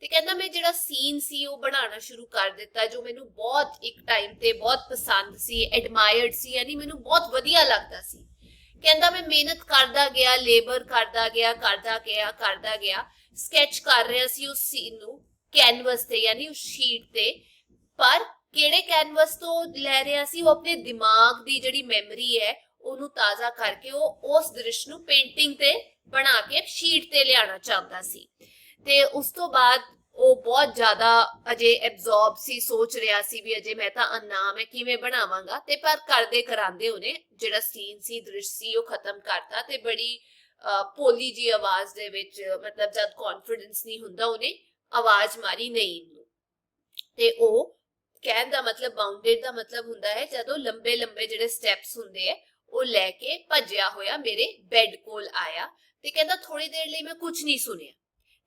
ਤੇ ਕਹਿੰਦਾ ਮੈਂ ਜਿਹੜਾ ਸੀਨ ਸੀ ਉਹ ਬਣਾਉਣਾ ਸ਼ੁਰੂ ਕਰ ਦਿੱਤਾ, ਜੋ ਮੈਨੂੰ ਬਹੁਤ ਇੱਕ ਟਾਈਮ ਤੇ ਬਹੁਤ ਪਸੰਦ ਸੀ, ਐਡਮਾਇਰਡ ਸੀ, ਯਾਨੀ ਮੈਨੂੰ ਬਹੁਤ ਵਧੀਆ ਲੱਗਦਾ ਸੀ। ਕਹਿੰਦਾ ਮੈਂ ਮਿਹਨਤ ਕਰਦਾ ਗਿਆ, ਲੇਬਰ ਕਰਦਾ ਗਿਆ, ਸਕੈਚ ਕਰ ਰਿਹਾ ਸੀ ਉਸ ਸੀਨ ਨੂੰ ਕੈਨਵਸ ਤੇ, ਯਾਨੀ ਉਸ ਸ਼ੀਟ ਤੇ। ਪਰ ਕਿਹੜੇ ਕੈਨਵਸ ਤੋਂ ਲੈ ਰਿਹਾ ਸੀ? ਉਹ ਆਪਣੇ ਦਿਮਾਗ ਦੀ ਜਿਹੜੀ ਮੈਮਰੀ ਹੈ ਉਹਨੂੰ ਤਾਜ਼ਾ ਕਰਕੇ ਉਹ ਉਸ ਦ੍ਰਿਸ਼ ਨੂੰ ਪੇਂਟਿੰਗ ਤੇ ਬਣਾ ਕੇ ਸ਼ੀਟ ਤੇ ਲਿਆਣਾ ਚਾਹੁੰਦਾ ਸੀ। ਤੇ ਉਸ ਤੋਂ ਬਾਅਦ ਉਹ ਬਹੁਤ ਜ਼ਿਆਦਾ ਅਜੇ ਐਬਜ਼ੌਰਬ ਸੀ, ਸੋਚ ਰਿਹਾ ਸੀ ਵੀ ਅਜੇ ਮੈਂ ਤਾਂ ਅਨਾਮ ਹੈ, ਕਿਵੇਂ ਬਣਾਵਾਂਗਾ। ਤੇ ਪਰ ਕਰਦੇ ਕਰਾਂਦੇ ਉਹਨੇ ਜਿਹੜਾ ਸੀਨ ਸੀ, ਦ੍ਰਿਸ਼ ਸੀ, ਉਹ ਖਤਮ ਕਰਤਾ। ਤੇ ਬੜੀ ਭੋਲੀ ਜੀ ਆਵਾਜ਼ ਦੇ ਵਿੱਚ, ਮਤਲਬ ਜਦ ਕੌਨਫੀਡੈਂਸ ਨਹੀਂ ਹੁੰਦਾ, ਉਹਨੇ ਆਵਾਜ਼ ਮਾਰੀ ਨਈਮ ਨੂੰ। ਤੇ ਉਹ ਕਹਿਣ ਦਾ ਮਤਲਬ, ਬਾਉਂਡਡ ਦਾ ਮਤਲਬ ਹੁੰਦਾ ਹੈ ਜਦੋਂ ਲੰਬੇ ਲੰਬੇ ਜਿਹੜੇ ਸਟੈਪਸ ਹੁੰਦੇ ਆ ਉਹ ਲੈ ਕੇ ਭੱਜਿਆ ਹੋਇਆ ਮੇਰੇ ਬੈੱਡ ਕੋਲ ਆਇਆ। ਤੇ ਕਹਿੰਦਾ ਥੋੜੀ ਦੇਰ ਲਈ ਮੈਂ ਕੁਝ ਨਹੀਂ ਸੁਣਿਆ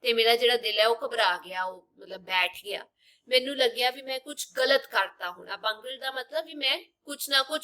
ਤੇ ਮੇਰਾ ਜਿਹੜਾ ਦਿਲ ਹੈ ਉਹ ਘਬਰਾ ਗਿਆ, ਉਹ ਮਤਲਬ ਬੈਠ ਗਿਆ। ਮੈਨੂੰ ਲੱਗਿਆ ਵੀ ਮੈਂ ਕੁਝ ਗਲਤ ਕਰਤਾ ਹੋਣਾ। ਬੰਗਲ ਦਾ ਮਤਲਬ ਵੀ ਮੈਂ ਕੁਝ ਨਾ ਕੁਝ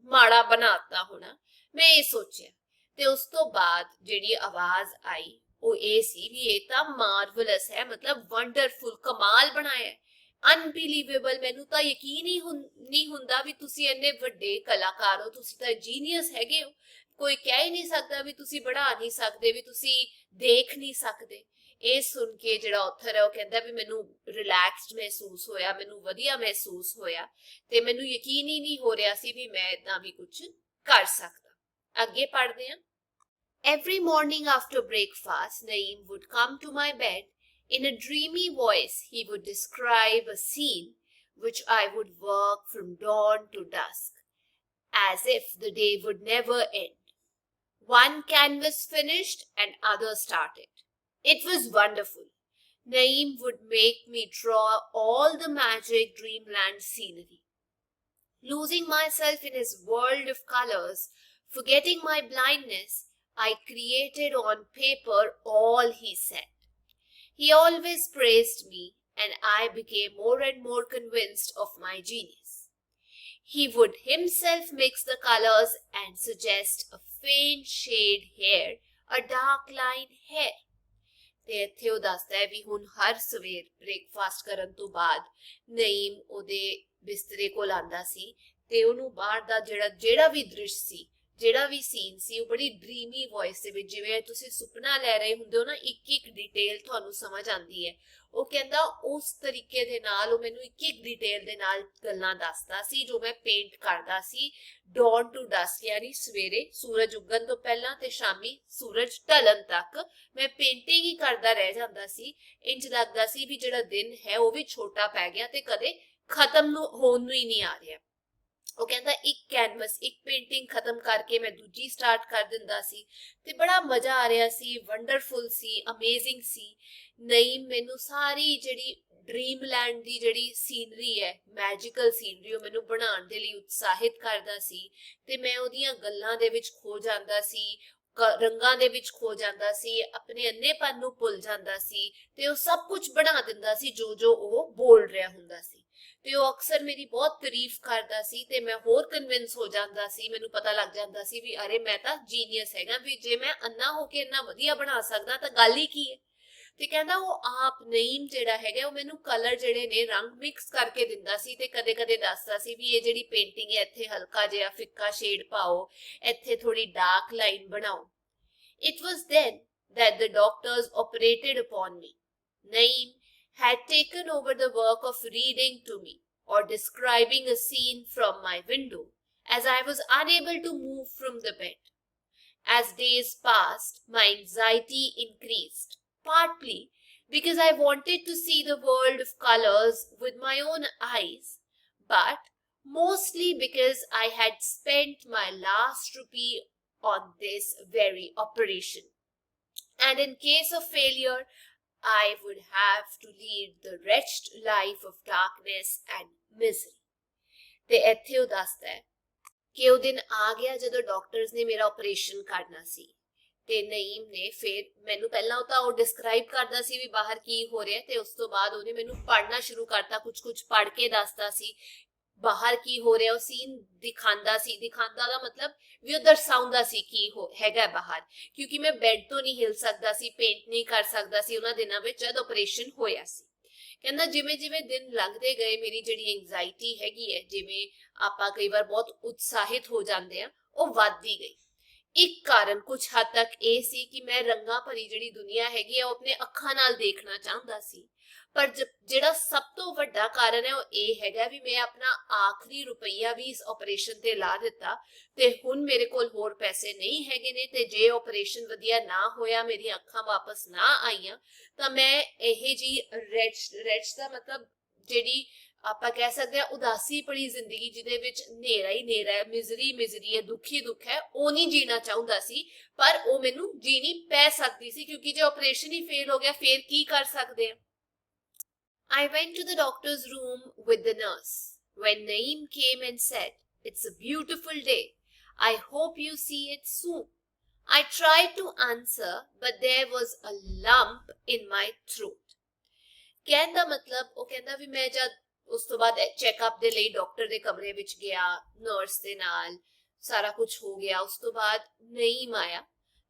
ਮਾੜਾ ਬਣਾਤਾ ਹੋਣਾ, ਮੈਂ ਇਹ ਸੋਚਿਆ। ਤੇ ਉਸ ਤੋਂ ਬਾਅਦ ਜਿਹੜੀ ਆਵਾਜ਼ ਆਈ ਉਹ ਇਹ ਸੀ ਵੀ ਇਹ ਤਾਂ ਮਾਰਵਲਸ ਹੈ, ਮਤਲਬ ਵੰਡਰਫੁਲ, ਕਮਾਲ ਬਣਾਇਆ, ਅਨਬਿਲੀਵੇਬਲ। ਮੈਨੂੰ ਤਾਂ ਯਕੀਨ ਹੀ ਨਹੀਂ ਹੁੰਦਾ ਵੀ ਤੁਸੀਂ ਇੰਨੇ ਵੱਡੇ ਕਲਾਕਾਰ ਹੋ, ਤੁਸੀਂ ਤਾਂ ਜੀਨੀਅਸ ਹੈਗੇ ਹੋ। ਕੋਈ ਕਹਿ ਹੀ ਨਹੀਂ ਸਕਦਾ ਵੀ ਤੁਸੀਂ ਬਣਾ ਨਹੀਂ ਸਕਦੇ, ਵੀ ਤੁਸੀਂ ਦੇਖ ਨਹੀਂ ਸਕਦੇ। ਇਹ ਸੁਣ ਕੇ ਜਿਹੜਾ ਆਥਰ ਹੈ ਉਹ ਕਹਿੰਦਾ ਵੀ ਮੈਨੂੰ ਰਿਲੈਕਸਡ ਮਹਿਸੂਸ ਹੋਇਆ, ਮੈਨੂੰ ਵਧੀਆ ਮਹਿਸੂਸ ਹੋਇਆ, ਤੇ ਮੈਨੂੰ ਯਕੀਨ ਹੀ ਨਹੀਂ ਹੋ ਰਿਹਾ ਸੀ ਵੀ ਮੈਂ ਇਦਾਂ ਵੀ ਕੁਝ ਕਰ ਸਕਦਾ। ਅੱਗੇ ਪੜ੍ਹਦੇ ਹਾਂ। Every morning after breakfast, Naeem would come to my bed. In a dreamy voice, he would describe a scene which I would work from dawn to dusk, as if the day would never end. One canvas finished and other started. It was wonderful. Naeem would make me draw all the magic dreamland scenery. Losing myself in his world of colors, forgetting my blindness, I created on paper all he said. He always praised me, and I became more and more convinced of my genius. He would himself mix the colors and suggest a faint shade here, a dark line here. ਤੇ ਇੱਥੇ ਉਹ ਦੱਸਦਾ ਹੈ ਵੀ ਹੁਣ ਹਰ ਸਵੇਰ ਬ੍ਰੇਕਫਾਸਟ ਕਰਨ ਤੋਂ ਬਾਅਦ ਨਈਮ ਉਹਦੇ ਬਿਸਤਰੇ ਕੋਲ ਆਂਦਾ ਸੀ ਤੇ ਉਹਨੂੰ ਬਾਹਰ ਦਾ ਜਿਹੜਾ ਵੀ ਦ੍ਰਿਸ਼ ਸੀ, ਜਿਹੜਾ ਵੀ ਸੀਨ ਸੀ, ਉਹ ਬੜੀ ਡ੍ਰੀਮੀ ਵੌਇਸ ਦੇ ਵਿੱਚ, ਜਿਵੇਂ ਤੁਸੀਂ ਸੁਪਨਾ ਲੈ ਰਹੇ ਹੁੰਦੇ ਹੋ ਨਾ, ਇੱਕ ਇੱਕ ਡਿਟੇਲ ਤੁਹਾਨੂੰ ਸਮਝ ਆਉਂਦੀ ਹੈ। ਉਹ ਕਹਿੰਦਾ ਉਸ ਤਰੀਕੇ ਦੇ ਨਾਲ ਉਹ ਮੈਨੂੰ ਇੱਕ ਇੱਕ ਡਿਟੇਲ ਦੇ ਨਾਲ ਗੱਲਾਂ ਦੱਸਦਾ ਸੀ ਜੋ ਮੈਂ ਪੇਂਟ ਕਰਦਾ ਸੀ ਡੌਨ ਟੂ ਡਸਕ, ਯਾਨੀ ਸਵੇਰੇ ਸੂਰਜ ਉੱਗਣ ਤੋਂ ਪਹਿਲਾਂ ਤੇ ਸ਼ਾਮੀ ਸੂਰਜ ਢਲਣ ਤੱਕ ਮੈਂ ਪੇਂਟਿੰਗ ਹੀ ਕਰਦਾ ਰਹਿ ਜਾਂਦਾ ਸੀ। ਇੰਜ ਲੱਗਦਾ ਸੀ ਵੀ ਜਿਹੜਾ ਦਿਨ ਹੈ ਉਹ ਵੀ ਛੋਟਾ ਪੈ ਗਿਆ ਤੇ ਕਦੇ ਖਤਮ ਹੋਣ ਨੂੰ ਹੀ ਨਹੀਂ ਆ ਰਿਹਾ। ਉਹ ਕਹਿੰਦਾ ਇੱਕ ਕੈਨਵਸ, ਇੱਕ ਪੇਂਟਿੰਗ ਖਤਮ ਕਰਕੇ ਮੈਂ ਦੂਜੀ ਸਟਾਰਟ ਕਰ ਦਿੰਦਾ ਸੀ ਤੇ ਬੜਾ ਮਜ਼ਾ ਆ ਰਿਹਾ ਸੀ, ਵੰਡਰਫੁਲ ਸੀ, ਅਮੇਜ਼ਿੰਗ ਸੀ। ਨਈਮ ਮੈਨੂੰ ਸਾਰੀ ਜਿਹੜੀ ਡ੍ਰੀਮਲੈਂਡ ਦੀ ਜਿਹੜੀ ਸੀਨਰੀ ਹੈ, ਮੈਜੀਕਲ ਸੀਨਰੀ, ਉਹ ਮੈਨੂੰ ਬਣਾਉਣ ਦੇ ਲਈ ਉਤਸ਼ਾਹਿਤ ਕਰਦਾ ਸੀ ਤੇ ਮੈਂ ਉਹਦੀਆਂ ਗੱਲਾਂ ਦੇ ਵਿੱਚ ਖੋ ਜਾਂਦਾ ਸੀ, ਰੰਗਾਂ ਦੇ ਵਿੱਚ ਖੋ ਜਾਂਦਾ ਸੀ, ਆਪਣੇ ਅੰਨੇਪਨ ਨੂੰ ਭੁੱਲ ਜਾਂਦਾ ਸੀ ਤੇ ਉਹ ਸਭ ਕੁਝ ਬਣਾ ਦਿੰਦਾ ਸੀ ਜੋ ਉਹ ਬੋਲ ਰਿਹਾ ਹੁੰਦਾ ਸੀ। ਤੇ ਉਹ ਅਕਸਰ ਮੇਰੀ ਬਹੁਤ ਤਾਰੀਫ ਕਰਦਾ ਸੀ ਤੇ ਮੈਂ ਹੋਰ ਕਨਵਿੰਸ ਹੋ ਜਾਂਦਾ ਸੀ, ਮੈਨੂੰ ਪਤਾ ਲੱਗ ਜਾਂਦਾ ਸੀ ਵੀ ਅਰੇ ਮੈਂ ਤਾਂ ਜੀਨੀਅਸ ਹੈਗਾ, ਵੀ ਜੇ ਮੈਂ ਅੰਨਾ ਹੋ ਕੇ ਇੰਨਾ ਵਧੀਆ ਬਣਾ ਸਕਦਾ ਤਾਂ ਗੱਲ ਹੀ ਕੀ ਹੈ। ਤੇ ਕਹਿੰਦਾ ਉਹ ਆਪ ਨਈਮ ਜਿਹੜਾ ਹੈਗਾ ਉਹ ਮੈਨੂੰ ਕਲਰ ਜਿਹੜੇ ਨੇ ਰੰਗ ਮਿਕਸ ਕਰਕੇ ਦਿੰਦਾ ਸੀ ਤੇ ਕਦੇ ਕਦੇ ਦੱਸਦਾ ਸੀ ਵੀ ਇਹ ਜਿਹੜੀ ਪੇਂਟਿੰਗ ਹੈ ਇੱਥੇ ਹਲਕਾ ਜਿਹਾ ਫਿੱਕਾ ਸ਼ੇਡ ਪਾਓ, ਇੱਥੇ ਥੋੜੀ ਡਾਰਕ ਲਾਈਨ ਬਣਾਓ। It was then that the doctors operated upon me. Naeem had taken over the work of reading to me or describing a scene from my window, as I was unable to move from the bed. As days passed, my anxiety increased, partly because I wanted to see the world of colors with my own eyes, but mostly because I had spent my last rupee on this very operation. And in case of failure, I would have to lead the wretched life of darkness and misery. ਤੇ ਇੱਥੇ ਉਹ ਦੱਸਦਾ ਹੈ ਕਿ ਉਹ ਦਿਨ ਆ ਗਿਆ ਜਦੋਂ ਡਾਕਟਰਸ ਨੇ ਮੇਰਾ ਆਪਰੇਸ਼ਨ ਕਰਨਾ ਸੀ ਤੇ ਨਈਮ ਨੇ ਫਿਰ ਮੈਨੂੰ ਪਹਿਲਾਂ ਤਾਂ ਉਹ ਡਿਸਕ੍ਰਾਈਬ ਕਰਦਾ ਸੀ ਵੀ ਬਾਹਰ ਕੀ ਹੋ ਰਿਹਾ ਤੇ ਉਸ ਤੋਂ ਬਾਅਦ ਉਹਨੇ ਮੈਨੂੰ ਪੜ੍ਹਨਾ ਸ਼ੁਰੂ ਕਰਤਾ, ਕੁਝ ਪੜ੍ਹ ਕੇ ਦੱਸਦਾ ਸੀ ਬਾਹਰ ਕੀ ਹੋ ਰਿਹਾ ਉਹ ਸੀਨ ਦਿਖਾਉਂਦਾ ਸੀ। ਦਿਖਾਉਂਦਾ ਦਾ ਮਤਲਬ ਵੀ ਉਹ ਦਰਸਾਉਂਦਾ ਸੀ ਕੀ ਹੈਗਾ ਬਾਹਰ, ਕਿਉਂਕਿ ਮੈਂ ਬੈੱਡ ਤੋਂ ਨਹੀਂ ਹਿਲ ਸਕਦਾ ਸੀ, ਪੇਂਟ ਨਹੀਂ ਕਰ ਸਕਦਾ ਸੀ ਉਹਨਾਂ ਦਿਨਾਂ ਵਿੱਚ ਜਦ ਆਪਰੇਸ਼ਨ ਹੋਇਆ ਸੀ। ਕਹਿੰਦਾ ਜਿਵੇਂ ਜਿਵੇਂ ਦਿਨ ਲੰਘਦੇ ਗਏ ਮੇਰੀ ਜਿਹੜੀ ਐਂਜ਼ਾਈਟੀ ਹੈਗੀ ਹੈ, ਜਿਵੇਂ ਆਪਾਂ ਕਈ ਵਾਰ ਬਹੁਤ ਉਤਸ਼ਾਹਿਤ ਹੋ ਜਾਂਦੇ ਆ, ਉਹ ਵੱਧਦੀ ਗਈ। ਇੱਕ ਕਾਰਨ ਕੁਝ ਹੱਦ ਤੱਕ ਇਹ ਸੀ ਕਿ ਮੈਂ ਰੰਗਾਂ ਭਰੀ ਜਿਹੜੀ ਦੁਨੀਆ ਹੈਗੀ ਆ ਉਹ ਆਪਣੇ ਅੱਖਾਂ ਨਾਲ ਦੇਖਣਾ ਚਾਹੁੰਦਾ ਸੀ। ਪਰ ਜਿਹੜਾ ਸਭ ਤੋਂ ਵੱਡਾ ਕਾਰਨ ਹੈ ਉਹ ਇਹ ਹੈਗਾ ਵੀ ਮੈਂ ਆਪਣਾ ਆਖਰੀ ਰੁਪਈਆ ਵੀ ਇਸ ਆਪਰੇਸ਼ਨ ਤੇ ਲਾ ਦਿੱਤਾ ਤੇ ਹੁਣ ਮੇਰੇ ਕੋਲ ਹੋਰ ਪੈਸੇ ਨਹੀਂ ਹੈਗੇ ਨੇ, ਤੇ ਜੇ ਆਪਰੇਸ਼ਨ ਵਧੀਆ ਨਾ ਹੋਇਆ, ਮੇਰੀਆਂ ਅੱਖਾਂ ਵਾਪਸ ਨਾ ਆਈਆਂ, ਤਾਂ ਮੈਂ ਇਹ ਜੀ ਰੈਚ ਦਾ ਮਤਲਬ ਜਿਹੜੀ ਆਪਾਂ ਕਹਿ ਸਕਦੇ ਆ ਉਦਾਸੀ ਭਰੀ ਜ਼ਿੰਦਗੀ ਜਿਹਦੇ ਵਿੱਚ ਹਨੇਰਾ ਹੀ ਹਨੇਰਾ ਹੈ, ਮਿਜ਼ਰੀ ਹੈ, ਦੁੱਖੀ ਦੁੱਖ ਹੈ, ਉਹ ਨਹੀਂ ਜੀਣਾ ਚਾਹੁੰਦਾ ਸੀ। ਪਰ ਉਹ ਮੈਨੂੰ ਜੀਣੀ ਪੈ ਸਕਦੀ ਸੀ, ਕਿਉਂਕਿ ਜੇ ਆਪਰੇਸ਼ਨ ਹੀ ਫੇਲ ਹੋ ਗਿਆ ਫੇਰ ਕੀ ਕਰ ਸਕਦੇ ਆ। I went to the doctor's room with the nurse when Naeem came and said, "It's a beautiful day. I hope you see it soon." I tried to answer, but there was a lump in my throat. ਕਹਿਣ ਦਾ ਮਤਲਬ ਉਹ ਕਹਿੰਦਾ ਵੀ ਮੈਂ ਜਦ ਉਸ ਤੋਂ ਬਾਅਦ ਚੈੱਕਅਪ ਦੇ ਲਈ ਡਾਕਟਰ ਦੇ ਕਮਰੇ ਵਿੱਚ ਗਿਆ, ਨਰਸ ਦੇ ਨਾਲ ਸਾਰਾ ਕੁਝ ਹੋ ਗਿਆ, ਉਸ ਤੋਂ ਬਾਅਦ ਨਈਮ ਆਇਆ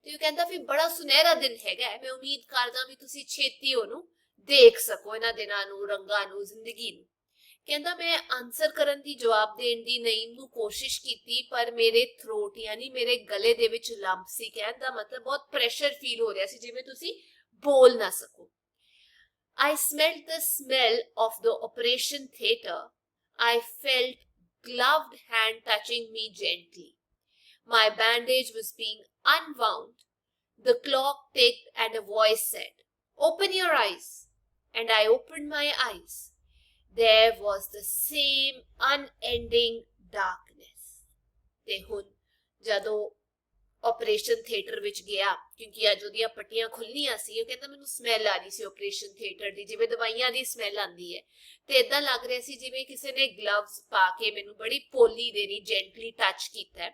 ਤੇ ਉਹ ਕਹਿੰਦਾ ਵੀ ਬੜਾ ਸੁਨਹਿਰਾ ਦਿਨ ਹੈਗਾ, ਮੈਂ ਉਮੀਦ ਕਰਦਾ ਵੀ ਤੁਸੀਂ ਛੇਤੀ ਉਹਨੂੰ ਦੇਖ ਸਕੋ, ਇਹਨਾਂ ਦਿਨਾਂ ਨੂੰ, ਰੰਗਾਂ ਨੂੰ, ਜ਼ਿੰਦਗੀ ਨੂੰ। ਕਹਿੰਦਾ ਮੈਂ ਆਨਸਰ ਕਰਨ ਦੀ, ਜਵਾਬ ਦੇਣ ਦੀ ਨਈਮ ਨੂੰ ਕੋਸ਼ਿਸ਼ ਕੀਤੀ, ਪਰ ਮੇਰੇ ਥਰੋਟ ਯਾਨੀ ਮੇਰੇ ਗਲੇ ਦੇ ਵਿੱਚ ਲੰਪ ਸੀ। ਕਹਿਣ ਦਾ ਮਤਲਬ ਬਹੁਤ ਪ੍ਰੈਸ਼ਰ ਫੀਲ ਹੋ ਰਿਹਾ ਸੀ, ਜਿਵੇਂ ਤੁਸੀਂ ਬੋਲ ਨਾ ਸਕੋ। I smelled the smell of the operation theatre. I felt gloved hand touching me gently. My bandage was being unwound. The clock ticked and a voice said, "Open your eyes." And I opened my eyes. There was the same unending darkness. ਤੇ ਹੁਣ ਜਦੋਂ ਆਪਰੇਸ਼ਨ ਥੀਏਟਰ ਵਿੱਚ ਗਿਆ, ਕਿਉਂਕਿ ਅੱਜ ਉਹਦੀਆਂ ਪੱਟੀਆਂ ਖੁੱਲੀਆਂ ਸੀ, ਉਹ ਕਹਿੰਦਾ ਮੈਨੂੰ ਸਮੈਲ ਆ ਰਹੀ ਸੀ ਆਪਰੇਸ਼ਨ ਥੀਏਟਰ ਦੀ, ਜਿਵੇਂ ਦਵਾਈਆਂ ਦੀ ਸਮੈਲ ਆਉਂਦੀ ਹੈ, ਤੇ ਇਦਾਂ ਲੱਗ ਰਿਹਾ ਸੀ ਜਿਵੇਂ ਕਿਸੇ ਨੇ ਗਲਵਜ਼ ਪਾ ਕੇ ਮੈਨੂੰ ਬੜੀ ਪੋਲੀ ਦੇਣੀ, ਜੈਂਟਲੀ ਟੱਚ ਕੀਤਾ।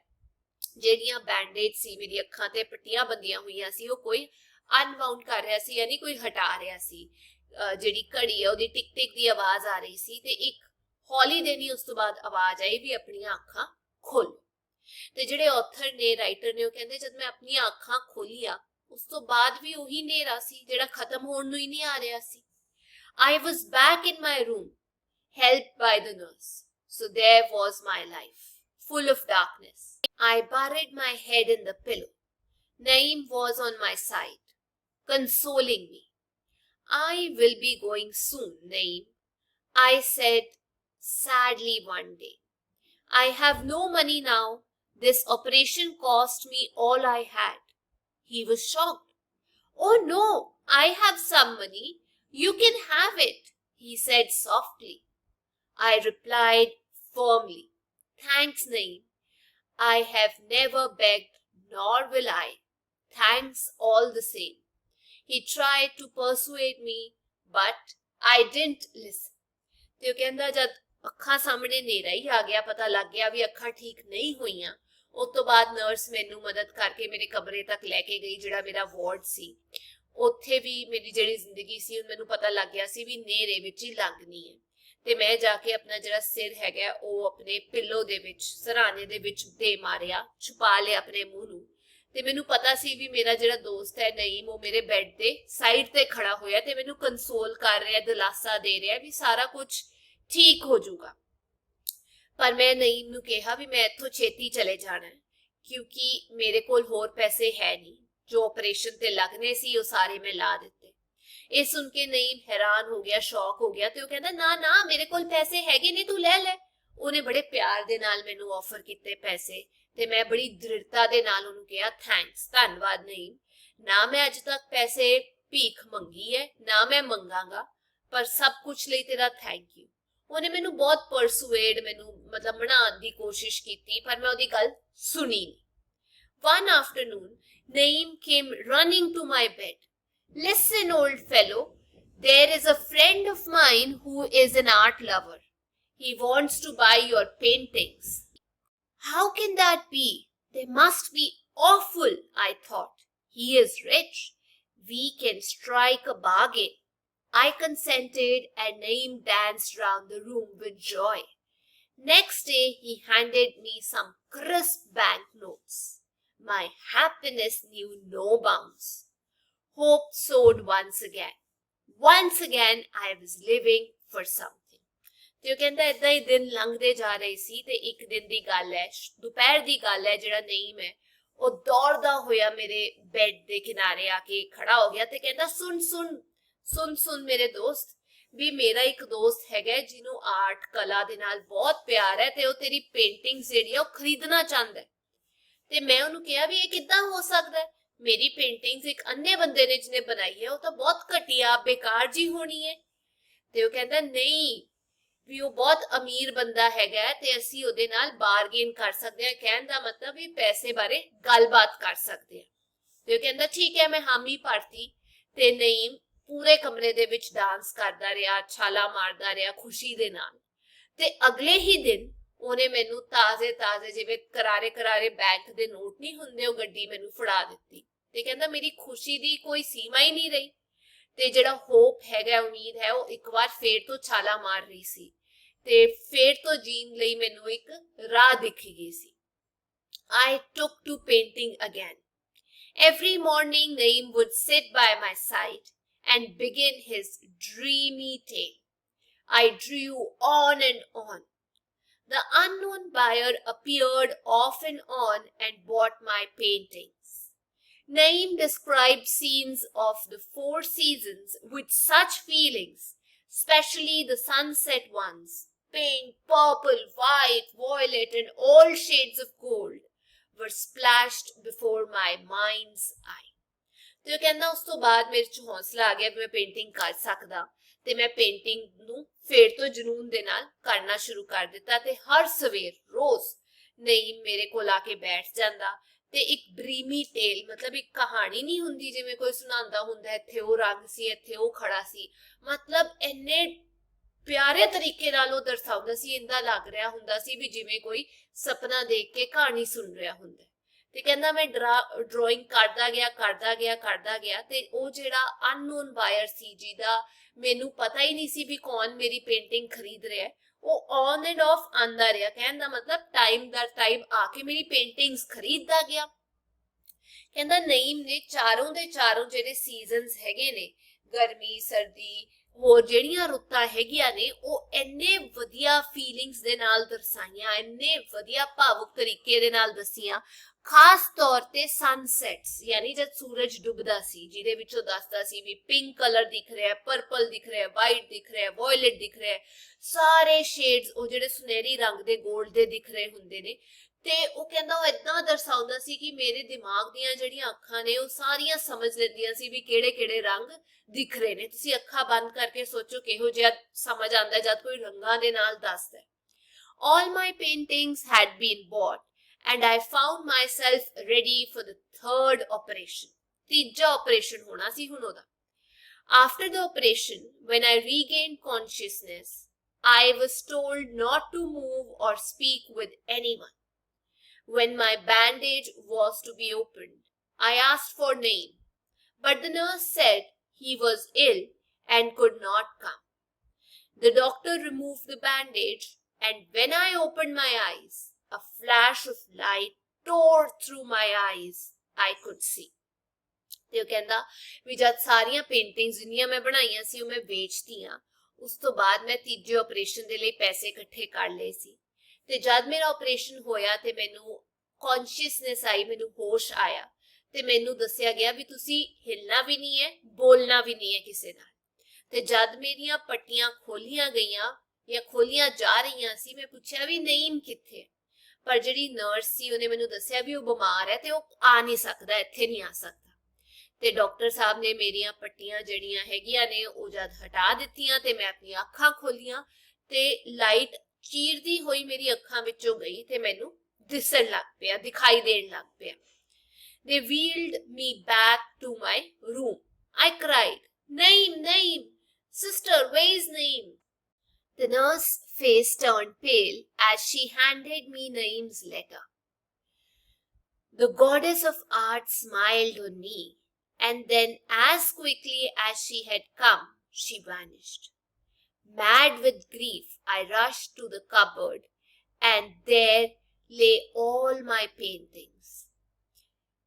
ਜਿਹੜੀਆਂ ਬੈਂਡੇਜ ਸੀ, ਮੇਰੀ ਅੱਖਾਂ ਤੇ ਪੱਟੀਆਂ ਬੰਦੀਆਂ ਹੋਈਆਂ ਸੀ, ਉਹ ਕੋਈ ਅਨਵਾਊਂਡ ਕਰ ਰਿਹਾ ਸੀ, ਯਾਨੀ ਕੋਈ ਹਟਾ ਰਿਹਾ ਸੀ। ਜਿਹੜੀ ਘੜੀ ਹੈ ਉਹਦੀ ਟਿਕ ਟਿਕ ਦੀ ਆਵਾਜ਼ ਆ ਰਹੀ ਸੀ, ਤੇ ਇੱਕ ਹੌਲੀ ਦੇਣੀ ਉਸ ਤੋਂ ਬਾਅਦ ਆਵਾਜ਼ ਆਈ ਵੀ ਆਪਣੀਆਂ ਅੱਖਾਂ ਖੋਲੋ। ਤੇ ਜਿਹੜੇ ਆਥਰ ਨੇ, ਰਾਈਟਰ ਨੇ, ਉਹ ਕਹਿੰਦੇ ਜਦ ਮੈਂ ਆਪਣੀਆਂ ਅੱਖਾਂ ਖੋਲੀਆਂ ਉਸ ਤੋਂ ਬਾਅਦ ਵੀ ਉਹੀ ਹਨੇਰਾ ਸੀ ਜਿਹੜਾ ਖਤਮ ਹੋਣ ਨੂੰ ਹੀ ਨਹੀਂ ਆ ਰਿਹਾ ਸੀ। I was back in my room, helped by the nurse. So there was my life, full of darkness. I buried my head in the pillow. Naeem was on my side, consoling me. "I will be going soon, Naeem," I said sadly one day. "I have no money now. This operation cost me all I had." He was shocked. "Oh no, I have some money. You can have it," he said softly. I replied firmly, "Thanks, Naeem. I have never begged, nor will I. Thanks all the same." He tried to persuade me, but I didn't listen. ਤੇ ਉਹ ਕਹਿੰਦਾ ਜਦ ਅੱਖਾਂ ਸਾਹਮਣੇ ਹਨੇਰਾ ਹੀ ਆ ਗਿਆ, ਪਤਾ ਲੱਗ ਗਿਆ ਵੀ ਅੱਖਾਂ ਠੀਕ ਨਹੀਂ ਹੋਈਆਂ, ਉਸ ਤੋਂ ਬਾਅਦ ਨਰਸ ਮੈਨੂੰ ਮਦਦ ਕਰਕੇ ਮੇਰੇ ਕਮਰੇ ਤੱਕ ਲੈ ਕੇ ਗਈ, ਜਿਹੜਾ ਮੇਰਾ ਵਾਰਡ ਸੀ। ਉੱਥੇ ਵੀ ਮੇਰੀ ਜਿਹੜੀ ਜ਼ਿੰਦਗੀ ਸੀ ਮੈਨੂੰ ਪਤਾ ਲੱਗ ਗਿਆ ਸੀ ਵੀ ਹਨੇਰੇ ਵਿੱਚ ਹੀ ਲੰਘਣੀ ਹੈ, ਤੇ ਮੈਂ ਜਾ ਕੇ ਆਪਣਾ ਜਿਹੜਾ ਸਿਰ ਹੈਗਾ ਉਹ ਆਪਣੇ ਪਿੱਲੋ ਦੇ ਵਿੱਚ, ਸਰਾਣੇ ਦੇ ਵਿੱਚ ਦੇ ਮਾਰਿਆ, ਛੁਪਾ ਲਿਆ ਆਪਣੇ ਮੂੰਹ ਨੂੰ। ਤੇ ਮੈਨੂੰ ਪਤਾ ਸੀ ਵੀ ਮੇਰਾ ਜਿਹੜਾ ਦੋਸਤ ਹੈ ਨਈਮ, ਉਹ ਮੇਰੇ ਬੈੱਡ ਦੇ ਸਾਈਡ ਤੇ ਖੜਾ ਹੋਇਆ ਤੇ ਮੈਨੂੰ ਕੰਸੋਲ ਕਰ ਰਿਹਾ, ਦਿਲਾਸਾ ਦੇ ਰਿਹਾ ਵੀ ਸਾਰਾ ਕੁਝ ਠੀਕ ਹੋ ਜਾਊਗਾ। ਪਰ ਮੈਂ ਨਈਮ ਨੂੰ ਕਿਹਾ ਵੀ ਮੈਂ ਇੱਥੋਂ ਛੇਤੀ ਚਲੇ ਜਾਣਾ ਹੈ, ਕਿਉਂਕਿ ਮੇਰੇ ਕੋਲ ਹੋਰ ਪੈਸੇ ਹੈ ਨਹੀਂ, ਜੋ ਆਪਰੇਸ਼ਨ ਤੇ ਲੱਗਨੇ ਸੀ ਉਹ ਸਾਰੇ ਮੈਂ ਲਾ ਦਿੱਤੇ। ਇਹ ਸੁਣ ਕੇ ਨਈਮ ਹੈਰਾਨ ਹੋ ਗਿਆ, ਸ਼ੌਕ ਹੋ ਗਿਆ, ਤੇ ਉਹ ਕਹਿੰਦਾ ਨਾ ਨਾ ਮੇਰੇ ਕੋਲ ਪੈਸੇ ਹੈਗੇ ਨੇ, ਤੂੰ ਲੈ ਲੈ। ਉਹਨੇ ਬੜੇ ਪਿਆਰ ਦੇ ਨਾਲ ਮੈਨੂੰ ਆਫਰ ਕੀਤੇ ਪੈਸੇ, ਤੇ ਮੈਂ ਬੜੀ ਦ੍ਰਿੜਤਾ ਦੇ ਨਾਲ ਉਹਨੂੰ ਕਿਹਾ ਥੈਂਕਸ, ਧੰਨਵਾਦ ਨਈਮ। ਨਾ ਮੈਂ ਅੱਜ ਤੱਕ ਪੈਸੇ ਭੀਖ ਮੰਗੀ ਹੈ, ਨਾ ਮੈਂ ਮੰਗਾਂਗਾ, ਪਰ ਸਭ ਕੁਝ ਲਈ ਤੇਰਾ ਥੈਂਕ ਯੂ। ਉਹਨੇ ਮੈਨੂੰ ਬਹੁਤ ਪਰਸੂਏਡ, ਮੈਨੂੰ ਮਤਲਬ ਮਨਾਉਣ ਦੀ ਕੋਸ਼ਿਸ਼ ਕੀਤੀ, ਪਰ ਮੈਂ ਉਹਦੀ ਗੱਲ ਸੁਣੀ ਨਹੀਂ। One afternoon, Naeem came running to my bed. "Listen, old fellow, there is a friend of mine who is an art lover. He wants to buy your paintings." How can that be? They must be awful, I thought. He is rich. We can strike a bargain. I consented and Naeem danced round the room with joy. Next day, he handed me some crisp banknotes. My happiness knew no bounds. Hope soared once again. Once again, I was living for something. ਤੇ ਉਹ ਕਹਿੰਦਾ ਏਦਾਂ ਹੀ ਦਿਨ ਲੰਘਦੇ ਜਾ ਰਹੇ ਸੀ ਤੇ ਇੱਕ ਦਿਨ ਦੀ ਗੱਲ ਹੈ, ਦੁਪਹਿਰ ਦੀ ਗੱਲ ਹੈ, ਜਿਹੜਾ ਨਈਮ ਹੈ ਉਹ ਦੌੜਦਾ ਹੋਇਆ ਮੇਰੇ ਬੈੱਡ ਦੇ ਕਿਨਾਰੇ ਆ ਕੇ ਖੜਾ ਹੋ ਗਿਆ ਤੇ ਕਹਿੰਦਾ ਸੁਣ ਮੇਰੇ ਦੋਸਤ, ਵੀ ਮੇਰਾ ਇੱਕ ਦੋਸਤ ਹੈਗਾ ਜਿਹਨੂੰ ਆਰਟ ਕਲਾ ਦੇ ਨਾਲ ਬਹੁਤ ਪਿਆਰ ਹੈ ਤੇ ਉਹ ਤੇਰੀ ਪੇਂਟਿੰਗਸ ਜਿਹੜੀ ਆ ਉਹ ਖਰੀਦਣਾ ਚਾਹੁੰਦਾ ਹੈ। ਤੇ ਮੈਂ ਉਹਨੂੰ ਕਿਹਾ ਵੀ ਇਹ ਕਿੱਦਾਂ ਹੋ ਸਕਦਾ ਹੈ, ਮੇਰੀ ਪੇਂਟਿੰਗਸ ਇੱਕ ਅੰਨੇ ਬੰਦੇ ਨੇ ਜਿਹਨੇ ਬਣਾਈ ਹੈ, ਉਹ ਤਾਂ ਬਹੁਤ ਘਟੀਆ ਬੇਕਾਰ ਜੀ ਹੋਣੀ ਹੈ। ਤੇ ਉਹ ਕਹਿੰਦਾ ਨਹੀਂ, ਵੀ ਉਹ ਬਹੁਤ ਅਮੀਰ ਬੰਦਾ ਹੈਗਾ ਤੇ ਅਸੀਂ ਉਹਦੇ ਨਾਲ ਬਾਰਗੇਨ ਕਰ ਸਕਦੇ ਹਾਂ, ਕਹਿਣ ਦਾ ਮਤਲਬ ਵੀ ਪੈਸੇ ਬਾਰੇ ਗੱਲਬਾਤ ਕਰ ਸਕਦੇ ਹਾਂ। ਤੇ ਉਹ ਕਹਿੰਦਾ ਠੀਕ ਹੈ, ਮੈਂ ਹਾਮੀ ਭਰਤੀ ਤੇ ਨਈਮ ਪੂਰੇ ਕਮਰੇ ਦੇ ਵਿੱਚ ਡਾਂਸ ਕਰਦਾ ਰਿਹਾ, ਛਾਲਾ ਮਾਰਦਾ ਰਿਹਾ ਖੁਸ਼ੀ ਦੇ ਨਾਲ। ਤੇ ਅਗਲੇ ਹੀ ਦਿਨ ਉਹਨੇ ਮੈਨੂੰ ਤਾਜ਼ੇ ਜਿਵੇਂ ਕਰਾਰੇ ਬੈਂਕ ਦੇ ਨੋਟ ਨਹੀਂ ਹੁੰਦੇ, ਉਹ ਗੱਡੀ ਮੈਨੂੰ ਫੜਾ ਦਿੱਤੀ ਤੇ ਕਹਿੰਦਾ ਮੇਰੀ ਖੁਸ਼ੀ ਦੀ ਕੋਈ ਸੀਮਾ ਹੀ ਨਹੀਂ ਰਹੀ ਤੇ ਜਿਹੜਾ ਹੋਪ ਹੈਗਾ, ਉਮੀਦ ਹੈ, ਉਹ ਇੱਕ ਵਾਰ ਫੇਰ ਤੋਂ ਛਾਲਾ ਮਾਰ ਰਹੀ ਸੀ ਤੇ ਫੇਰ ਤੋਂ ਜੀਣ ਲਈ ਮੈਨੂੰ ਇੱਕ ਰਾਹ ਦਿਖ ਗਈ ਸੀ। I took to painting again. Every morning Naeem would sit by my side and begin his dreamy tale. I drew on and on. The unknown buyer appeared off and on and bought my paintings. Naeem described scenes of the four seasons with such feelings, especially the sunset ones. Pink, purple, white, violet, and all shades of gold were splashed before my mind's eye. ਤੇ ਉਹ ਕਹਿੰਦਾ ਉਸ ਤੋਂ ਬਾਅਦ ਮੇਰੇ ਚ ਹੌਸਲਾ ਆ ਗਿਆ ਵੀ ਮੈਂ ਪੇਂਟਿੰਗ ਕਰ ਸਕਦਾ ਤੇ ਮੈਂ ਪੇਂਟਿੰਗ ਨੂੰ ਫੇਰ ਤੋਂ ਜਨੂਨ ਦੇ ਨਾਲ ਕਰਨਾ ਸ਼ੁਰੂ ਕਰ ਦਿੱਤਾ ਤੇ ਹਰ ਸਵੇਰ ਰੋਜ਼ ਨਈਮ ਮੇਰੇ ਕੋਲ ਆ ਕੇ ਬੈਠ ਜਾਂਦਾ ਤੇ ਇੱਕ ਡ੍ਰੀਮੀ ਟੇਲ, ਮਤਲਬ ਇੱਕ ਕਹਾਣੀ ਨਹੀਂ ਹੁੰਦੀ ਜਿਵੇਂ ਕੋਈ ਸੁਣਾਉਂਦਾ ਹੁੰਦਾ, ਇੱਥੇ ਉਹ ਰੰਗ ਸੀ, ਇੱਥੇ ਉਹ ਖੜਾ ਸੀ, ਮਤਲਬ ਇੰਨੇ ਪਿਆਰੇ ਤਰੀਕੇ ਨਾਲ ਉਹ ਦਰਸਾਉਂਦਾ ਸੀ, ਇੰਦਾ ਲੱਗ ਰਿਹਾ ਹੁੰਦਾ ਸੀ ਵੀ ਜਿਵੇਂ ਕੋਈ ਸੁਪਨਾ ਦੇਖ ਕੇ ਕਹਾਣੀ ਸੁਣ ਰਿਹਾ ਹੁੰਦਾ। ਤੇ ਕਹਿੰਦਾ ਮੈਂ ਡਰਾਇੰਗ ਕਰਦਾ ਗਿਆ ਤੇ ਉਹ ਜਿਹੜਾ ਅਨਨੋਨ ਬਾਇਰ ਸੀ, ਜਿਹਦਾ ਮੈਨੂੰ ਪਤਾ ਹੀ ਨਹੀਂ ਸੀ ਵੀ ਕੌਣ ਮੇਰੀ ਪੇਂਟਿੰਗ ਖਰੀਦ ਰਿਹਾ, ਉਹ ਔਨ ਐਂਡ ਆਫ ਆਂਦਾ ਰਿਹਾ, ਕਹਿਣ ਦਾ ਮਤਲਬ ਟਾਈਮ ਦਰ ਟਾਈਮ ਆ ਕੇ ਮੇਰੀ ਪੇਂਟਿੰਗਸ ਖਰੀਦਦਾ ਗਿਆ। ਕਹਿੰਦਾ ਨਈਮ ਨੇ ਚਾਰੋਂ ਦੇ ਚਾਰੋਂ ਜਿਹੜੇ ਸੀਜ਼ਨਸ ਹੈਗੇ ਨੇ, ਗਰਮੀ, ਸਰਦੀ, ਹੋਰ ਜਿਹੜੀਆਂ ਰੁੱਤਾਂ ਹੈਗੀਆਂ ਨੇ, ਉਹ ਇੰਨੇ ਵਧੀਆ ਫੀਲਿੰਗਸ ਦੇ ਨਾਲ ਦਰਸਾਈਆਂ, ਇੰਨੇ ਵਧੀਆ ਭਾਵੁਕ ਤਰੀਕੇ ਦੇ ਨਾਲ ਦੱਸੀਆਂ, ਖਾਸ ਤੌਰ ਤੇ ਸਨਸੈਟਸ, ਯਾਨੀ ਜਦ ਸੂਰਜ ਡੁੱਬਦਾ ਸੀ, ਜਿਹਦੇ ਵਿੱਚੋਂ ਦੱਸਦਾ ਸੀ ਵੀ ਪਿੰਕ ਕਲਰ ਦਿਖ ਰਿਹਾ, ਪਰਪਲ ਦਿਖ ਰਿਹਾ, ਵਾਈਟ ਦਿਖ ਰਿਹਾ, ਵਾਇਲਟ ਦਿਖ ਰਿਹਾ, ਸਾਰੇ ਸ਼ੇਡਸ ਉਹ ਜਿਹੜੇ ਸੁਨਹਿਰੀ ਰੰਗ ਦੇ, 골ਡ ਦੇ ਦਿਖ ਰਹੇ ਹੁੰਦੇ ਨੇ। ਤੇ ਉਹ ਕਹਿੰਦਾ ਉਹ ਏਦਾਂ ਦਰਸਾਉਂਦਾ ਸੀ ਕਿ ਮੇਰੇ ਦਿਮਾਗ ਦੀਆਂ ਜਿਹੜੀਆਂ ਅੱਖਾਂ ਨੇ ਉਹ ਸਾਰੀਆਂ ਸਮਝ ਲੈਂਦੀਆਂ ਸੀ ਵੀ ਕਿਹੜੇ ਕਿਹੜੇ ਰੰਗ ਦਿਖ ਰਹੇ ਨੇ। ਤੁਸੀਂ ਅੱਖਾਂ ਬੰਦ ਕਰਕੇ ਸੋਚੋ ਕਿਹੋ ਜਿਹਾ ਸਮਝ ਆਉਂਦਾ ਜਦ ਕੋਈ ਰੰਗਾਂ ਦੇ ਨਾਲ ਦੱਸਦਾ। All my paintings had been bought and I found myself ready for the third operation. ਤੀਜਾ operation ਹੋਣਾ ਸੀ ਹੁਣ ਉਹਦਾ। After the operation, when I regained consciousness, I was told not to move or speak with anyone. When my bandage was to be opened, I asked for Naeem, but the nurse said he was ill and could not come. The doctor removed the bandage, and when I opened my eyes, a flash of light tore through my eyes. I could see. ਤੇ ਉਹ ਕਹਿੰਦਾ ਵੀ ਜਦ ਸਾਰੀਆਂ ਪੇਂਟਿੰਗਸ ਜਿੰਨੀਆਂ ਮੈਂ ਬਣਾਈਆਂ ਸੀ ਉਹ ਮੈਂ ਵੇਚਤੀਆਂ, ਉਸ ਤੋਂ ਬਾਅਦ ਮੈਂ ਤੀਜੇ ਆਪਰੇਸ਼ਨ ਦੇ ਲਈ ਪੈਸੇ ਇਕੱਠੇ ਕਰ ਲਏ ਸੀ ਤੇ ਜਦ ਮੇਰਾ ਆਪਰੇਸ਼ਨ ਹੋਇਆ ਤੇ ਮੈਨੂੰ ਕੌਨਸ਼ੀਅਸਨੈਸ ਆਈ, ਮੈਨੂੰ ਹੋਸ਼ ਆਇਆ ਤੇ ਮੈਨੂੰ ਦੱਸਿਆ ਗਿਆ ਵੀ ਤੁਸੀਂ ਹਿੱਲਣਾ ਵੀ ਨਹੀਂ ਹੈ, ਬੋਲਣਾ ਵੀ ਨਹੀਂ ਹੈ ਕਿਸੇ ਨਾਲ। ਤੇ ਜਦ ਮੇਰੀਆਂ ਪੱਟੀਆਂ ਖੋਲੀਆਂ ਗਈਆਂ ਜਾਂ ਖੋਲੀਆਂ ਜਾ ਰਹੀਆਂ ਸੀ, ਮੈਂ ਪੁੱਛਿਆ ਵੀ ਨਈਮ ਕਿੱਥੇ, ਪਰ ਜਿਹੜੀ ਨਰਸ ਸੀ ਉਹਨੇ ਮੈਨੂੰ ਦੱਸਿਆ ਵੀ ਉਹ ਬਿਮਾਰ ਹੈ ਤੇ ਉਹ ਆ ਨਹੀਂ ਸਕਦਾ, ਇੱਥੇ ਨਹੀਂ ਆ ਸਕਦਾ। ਤੇ ਡਾਕਟਰ ਸਾਹਿਬ ਨੇ ਮੇਰੀਆਂ ਪੱਟੀਆਂ ਜਿਹੜੀਆਂ ਹੈਗੀਆਂ ਨੇ ਉਹ ਜਦ ਹਟਾ ਦਿੱਤੀਆਂ ਤੇ ਮੈਂ ਆਪਣੀਆਂ ਅੱਖਾਂ ਖੋਲੀਆਂ ਤੇ ਲਾਈਟ ਚੀਰਦੀ ਹੋਈ ਮੇਰੀ ਅੱਖਾਂ ਵਿੱਚੋਂ ਗਈ ਤੇ ਮੈਨੂੰ ਦਿਸਣ ਲੱਗ ਪਿਆ, ਦਿਖਾਈ ਦੇਣ ਲੱਗ ਪਿਆ। They wheeled me back to my room. I cried, Naeem, Naeem, sister, where is Naeem? The nurse's face turned pale as she handed me Naeem's letter. The goddess of art smiled on me, and then as quickly as she had come, she vanished. Mad with grief, I rushed to the cupboard and there lay all my paintings.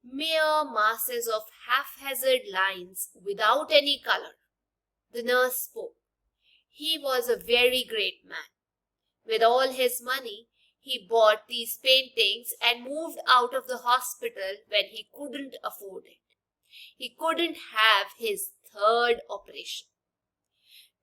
Mere masses of haphazard lines without any color. The nurse spoke. He was a very great man. With all his money, he bought these paintings and moved out of the hospital when he couldn't afford it. He couldn't have his third operation.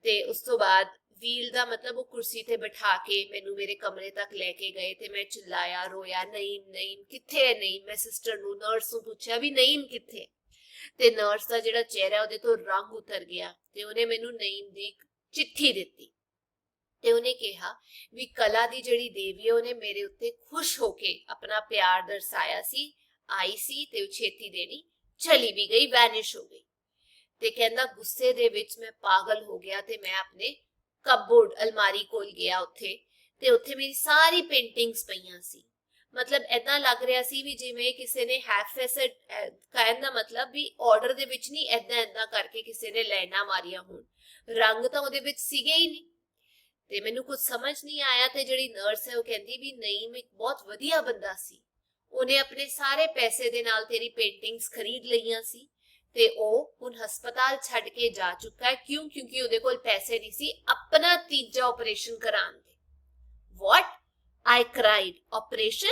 ਤੇ ਉਸ ਤੋਂ ਬਾਅਦ ਵੀਲ ਦਾ ਮਤਲਬ ਉਹ ਕੁਰਸੀ ਤੇ ਬਿਠਾ ਕੇ ਮੈਨੂੰ ਮੇਰੇ ਕਮਰੇ ਤੱਕ ਲੈ ਕੇ ਗਏ ਤੇ ਮੈਂ ਚਿल्लाया ਰੋਇਆ ਨਈਮ ਨਈਮ ਕਿੱਥੇ ਹੈ ਨਈਮ ਮੈਂ ਸਿਸਟਰ ਨੂੰ ਨਰਸ ਨੂੰ ਪੁੱਛਿਆ ਵੀ ਨਈਮ ਕਿੱਥੇ ਤੇ ਨਰਸ ਦਾ ਜਿਹੜਾ ਚਿਹਰਾ ਉਹਦੇ ਤੋਂ ਰੰਗ ਉਤਰ ਗਿਆ ਤੇ ਉਹਨੇ ਮੈਨੂੰ ਨਈਮ ਦੀ ਚਿੱਠੀ ਦਿੱਤੀ ਤੇ ਉਹਨੇ ਕਿਹਾ ਵੀ ਕਲਾ ਦੀ ਜਿਹੜੀ ਦੇਵੀ ਹੈ ਉਹਨੇ ਮੇਰੇ ਉੱਤੇ ਖੁਸ਼ ਹੋ ਕੇ ਆਪਣਾ ਪਿਆਰ ਦਰਸਾਇਆ ਸੀ ਆਈ ਸੀ ਤੇ ਉਹ ਛੇਤੀ ਦੇਣੀ ਚਲੀ ਵੀ ਗਈ ਵੈਨਿਸ਼ ਹੋ ਗਈ ਤੇ ਕਹਿੰਦਾ ਗੁੱਸੇ ਦੇ ਵਿੱਚ ਮੈਂ ਪਾਗਲ ਹੋ ਗਿਆ ਤੇ ਮੈਂ ਆਪਣੇ ਕਬੋਰਡ ਅਲਮਾਰੀ ਕੋਲ ਗਿਆ ਉੱਥੇ ਤੇ ਉੱਥੇ ਮੇਰੀ ਸਾਰੀ ਪੇਂਟਿੰਗਸ ਪਈਆਂ ਸੀ ਮਤਲਬ ਐਦਾਂ ਲੱਗ ਰਿਹਾ ਸੀ ਵੀ ਜਿਵੇਂ ਕਿਸੇ ਨੇ ਹਾਫ ਐਸਡ ਕਹਿਣ ਦਾ ਮਤਲਬ ਵੀ ਆਰਡਰ ਦੇ ਵਿੱਚ ਨਹੀਂ ਐਦਾਂ ਕਰਕੇ ਕਿਸੇ ਨੇ ਲਾਈਨਾਂ ਮਾਰੀਆਂ ਹੋਣ ਰੰਗ ਤਾਂ ਉਹਦੇ ਵਿੱਚ ਸੀਗੇ ਹੀ ਨਹੀਂ ਤੇ ਮੈਨੂੰ ਕੁਝ ਸਮਝ ਨਹੀਂ ਆਇਆ ਤੇ ਜਿਹੜੀ ਨਰਸ ਹੈ ਉਹ ਕਹਿੰਦੀ ਵੀ ਨਹੀਂ ਇੱਕ ਬਹੁਤ ਵਧੀਆ ਬੰਦਾ ਸੀ ਉਹਨੇ ਆਪਣੇ ਸਾਰੇ ਪੈਸੇ ਦੇ ਨਾਲ ਤੇਰੀ ਪੇਂਟਿੰਗਸ ਖਰੀਦ ਲਈਆਂ ਸੀ ਤੇ ਉਹ ਹੁਣ ਹਸਪਤਾਲ ਛੱਡ ਕੇ ਜਾ ਚੁੱਕਾ ਹੈ ਕਿਉਂਕਿ ਉਹਦੇ ਕੋਲ ਪੈਸੇ ਨਹੀਂ ਸੀ ਆਪਣਾ ਤੀਜਾ ਆਪਰੇਸ਼ਨ ਕਰਾਉਣ ਦੇ ਵਾਟ I cried. Operation?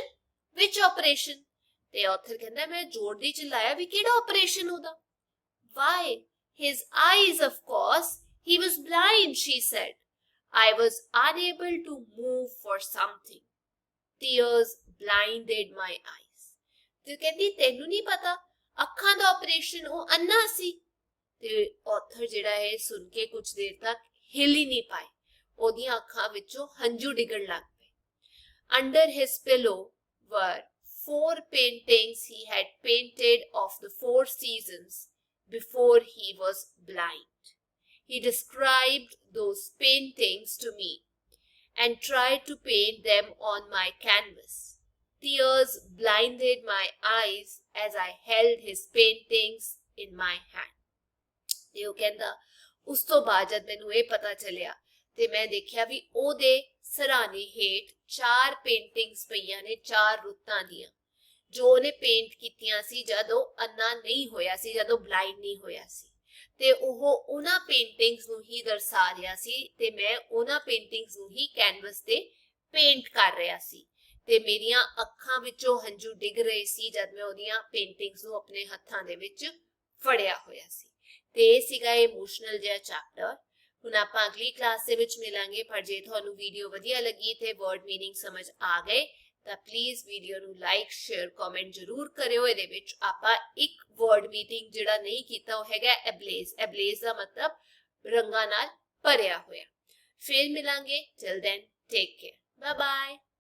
Which operation? The author कहता है मैं जोर दी चिल्लाया भी केड़ा operation Hoda? Why? His eyes, of course. He was blind, she said. I was unable to move for something. Tears blinded my eyes. ते कहती तेनू नहीं पता अखां दा operation ओ अन्ना सी. ते author जेड़ा है सुन के कुछ देर तक हिल ही नहीं पाए. ओदियां अखां विचों हंजू डिगण लग Under his pillow were 4 paintings he had painted of the 4 seasons before he was blind. He described those paintings to me and tried to paint them on my canvas. Tears blinded my eyes as I held his paintings in my hand. ਤੇ ਉਹ ਕਹਿੰਦਾ ਉਸ ਤੋਂ ਬਾਅਦ ਜਦ ਮੈਨੂੰ ਇਹ ਪਤਾ ਚੱਲਿਆ ਤੇ ਮੈਂ ਦੇਖਿਆ ਵੀ ਉਹਦੇ ਸਰਾਣੇ ਹੇਠ 4 ਪੇਂਟਿੰਗਸ ਪਈਆਂ ਨੇ 4 ਰੁੱਤਾਂ ਦੀਆਂ ਜੋ ਉਹਨੇ ਪੇਂਟ ਕੀਤੀਆਂ ਸੀ ਜਦੋਂ ਅੰਨਾ ਨਹੀਂ ਹੋਇਆ ਸੀ ਜਦੋਂ ਬਲਾਈਂਡ ਨਹੀਂ ਹੋਇਆ ਸੀ ਤੇ ਉਹ ਉਹਨਾਂ ਪੇਂਟਿੰਗਸ ਨੂੰ ਹੀ ਦਰਸਾ ਰਿਹਾ ਸੀ ਤੇ ਮੈਂ ਉਹਨਾਂ ਪੇਂਟਿੰਗਸ ਨੂੰ ਹੀ ਕੈਨਵਸ ਤੇ ਪੇਂਟ ਕਰ ਰਿਹਾ ਸੀ ਤੇ ਮੇਰੀਆਂ ਅੱਖਾਂ ਵਿੱਚੋਂ ਹੰਝੂ ਡਿੱਗ ਰਹੇ ਸੀ ਜਦ ਮੈਂ ਉਹਦੀਆਂ ਪੇਂਟਿੰਗਸ ਨੂੰ ਆਪਣੇ ਹੱਥਾਂ ਦੇ ਵਿੱਚ ਫੜਿਆ ਹੋਇਆ ਸੀ ਤੇ ਇਹ ਸੀਗਾ ਇਮੋਸ਼ਨਲ ਜਿਹਾ ਚੈਪਟਰ ਹੁਣ ਆਪਾਂ ਅਗਲੀ ਕਲਾਸ ਦੇ ਵਿੱਚ ਮਿਲਾਂਗੇ ਪਰ ਜੇ ਤੁਹਾਨੂੰ ਵੀਡੀਓ ਵਧੀਆ ਲੱਗੀ ਤੇ ਵਰਡ ਮੀਨਿੰਗ ਸਮਝ ਆ ਗਏ ਤਾਂ ਪਲੀਜ਼ ਵੀਡੀਓ ਨੂੰ ਲਾਈਕ ਸ਼ੇਅਰ ਕਮੈਂਟ ਜ਼ਰੂਰ ਕਰਿਓ ਇਹਦੇ ਵਿੱਚ ਆਪਾਂ ਇੱਕ ਵਰਡ ਮੀਨਿੰਗ ਜਿਹੜਾ ਨਹੀਂ ਕੀਤਾ ਉਹ ਹੈਗਾ ਐਬਲੇਜ਼ ਦਾ ਮਤਲਬ ਰੰਗਾਂ ਨਾਲ ਭਰਿਆ ਹੋਇਆ ਫਿਰ ਮਿਲਾਂਗੇ till then take care bye bye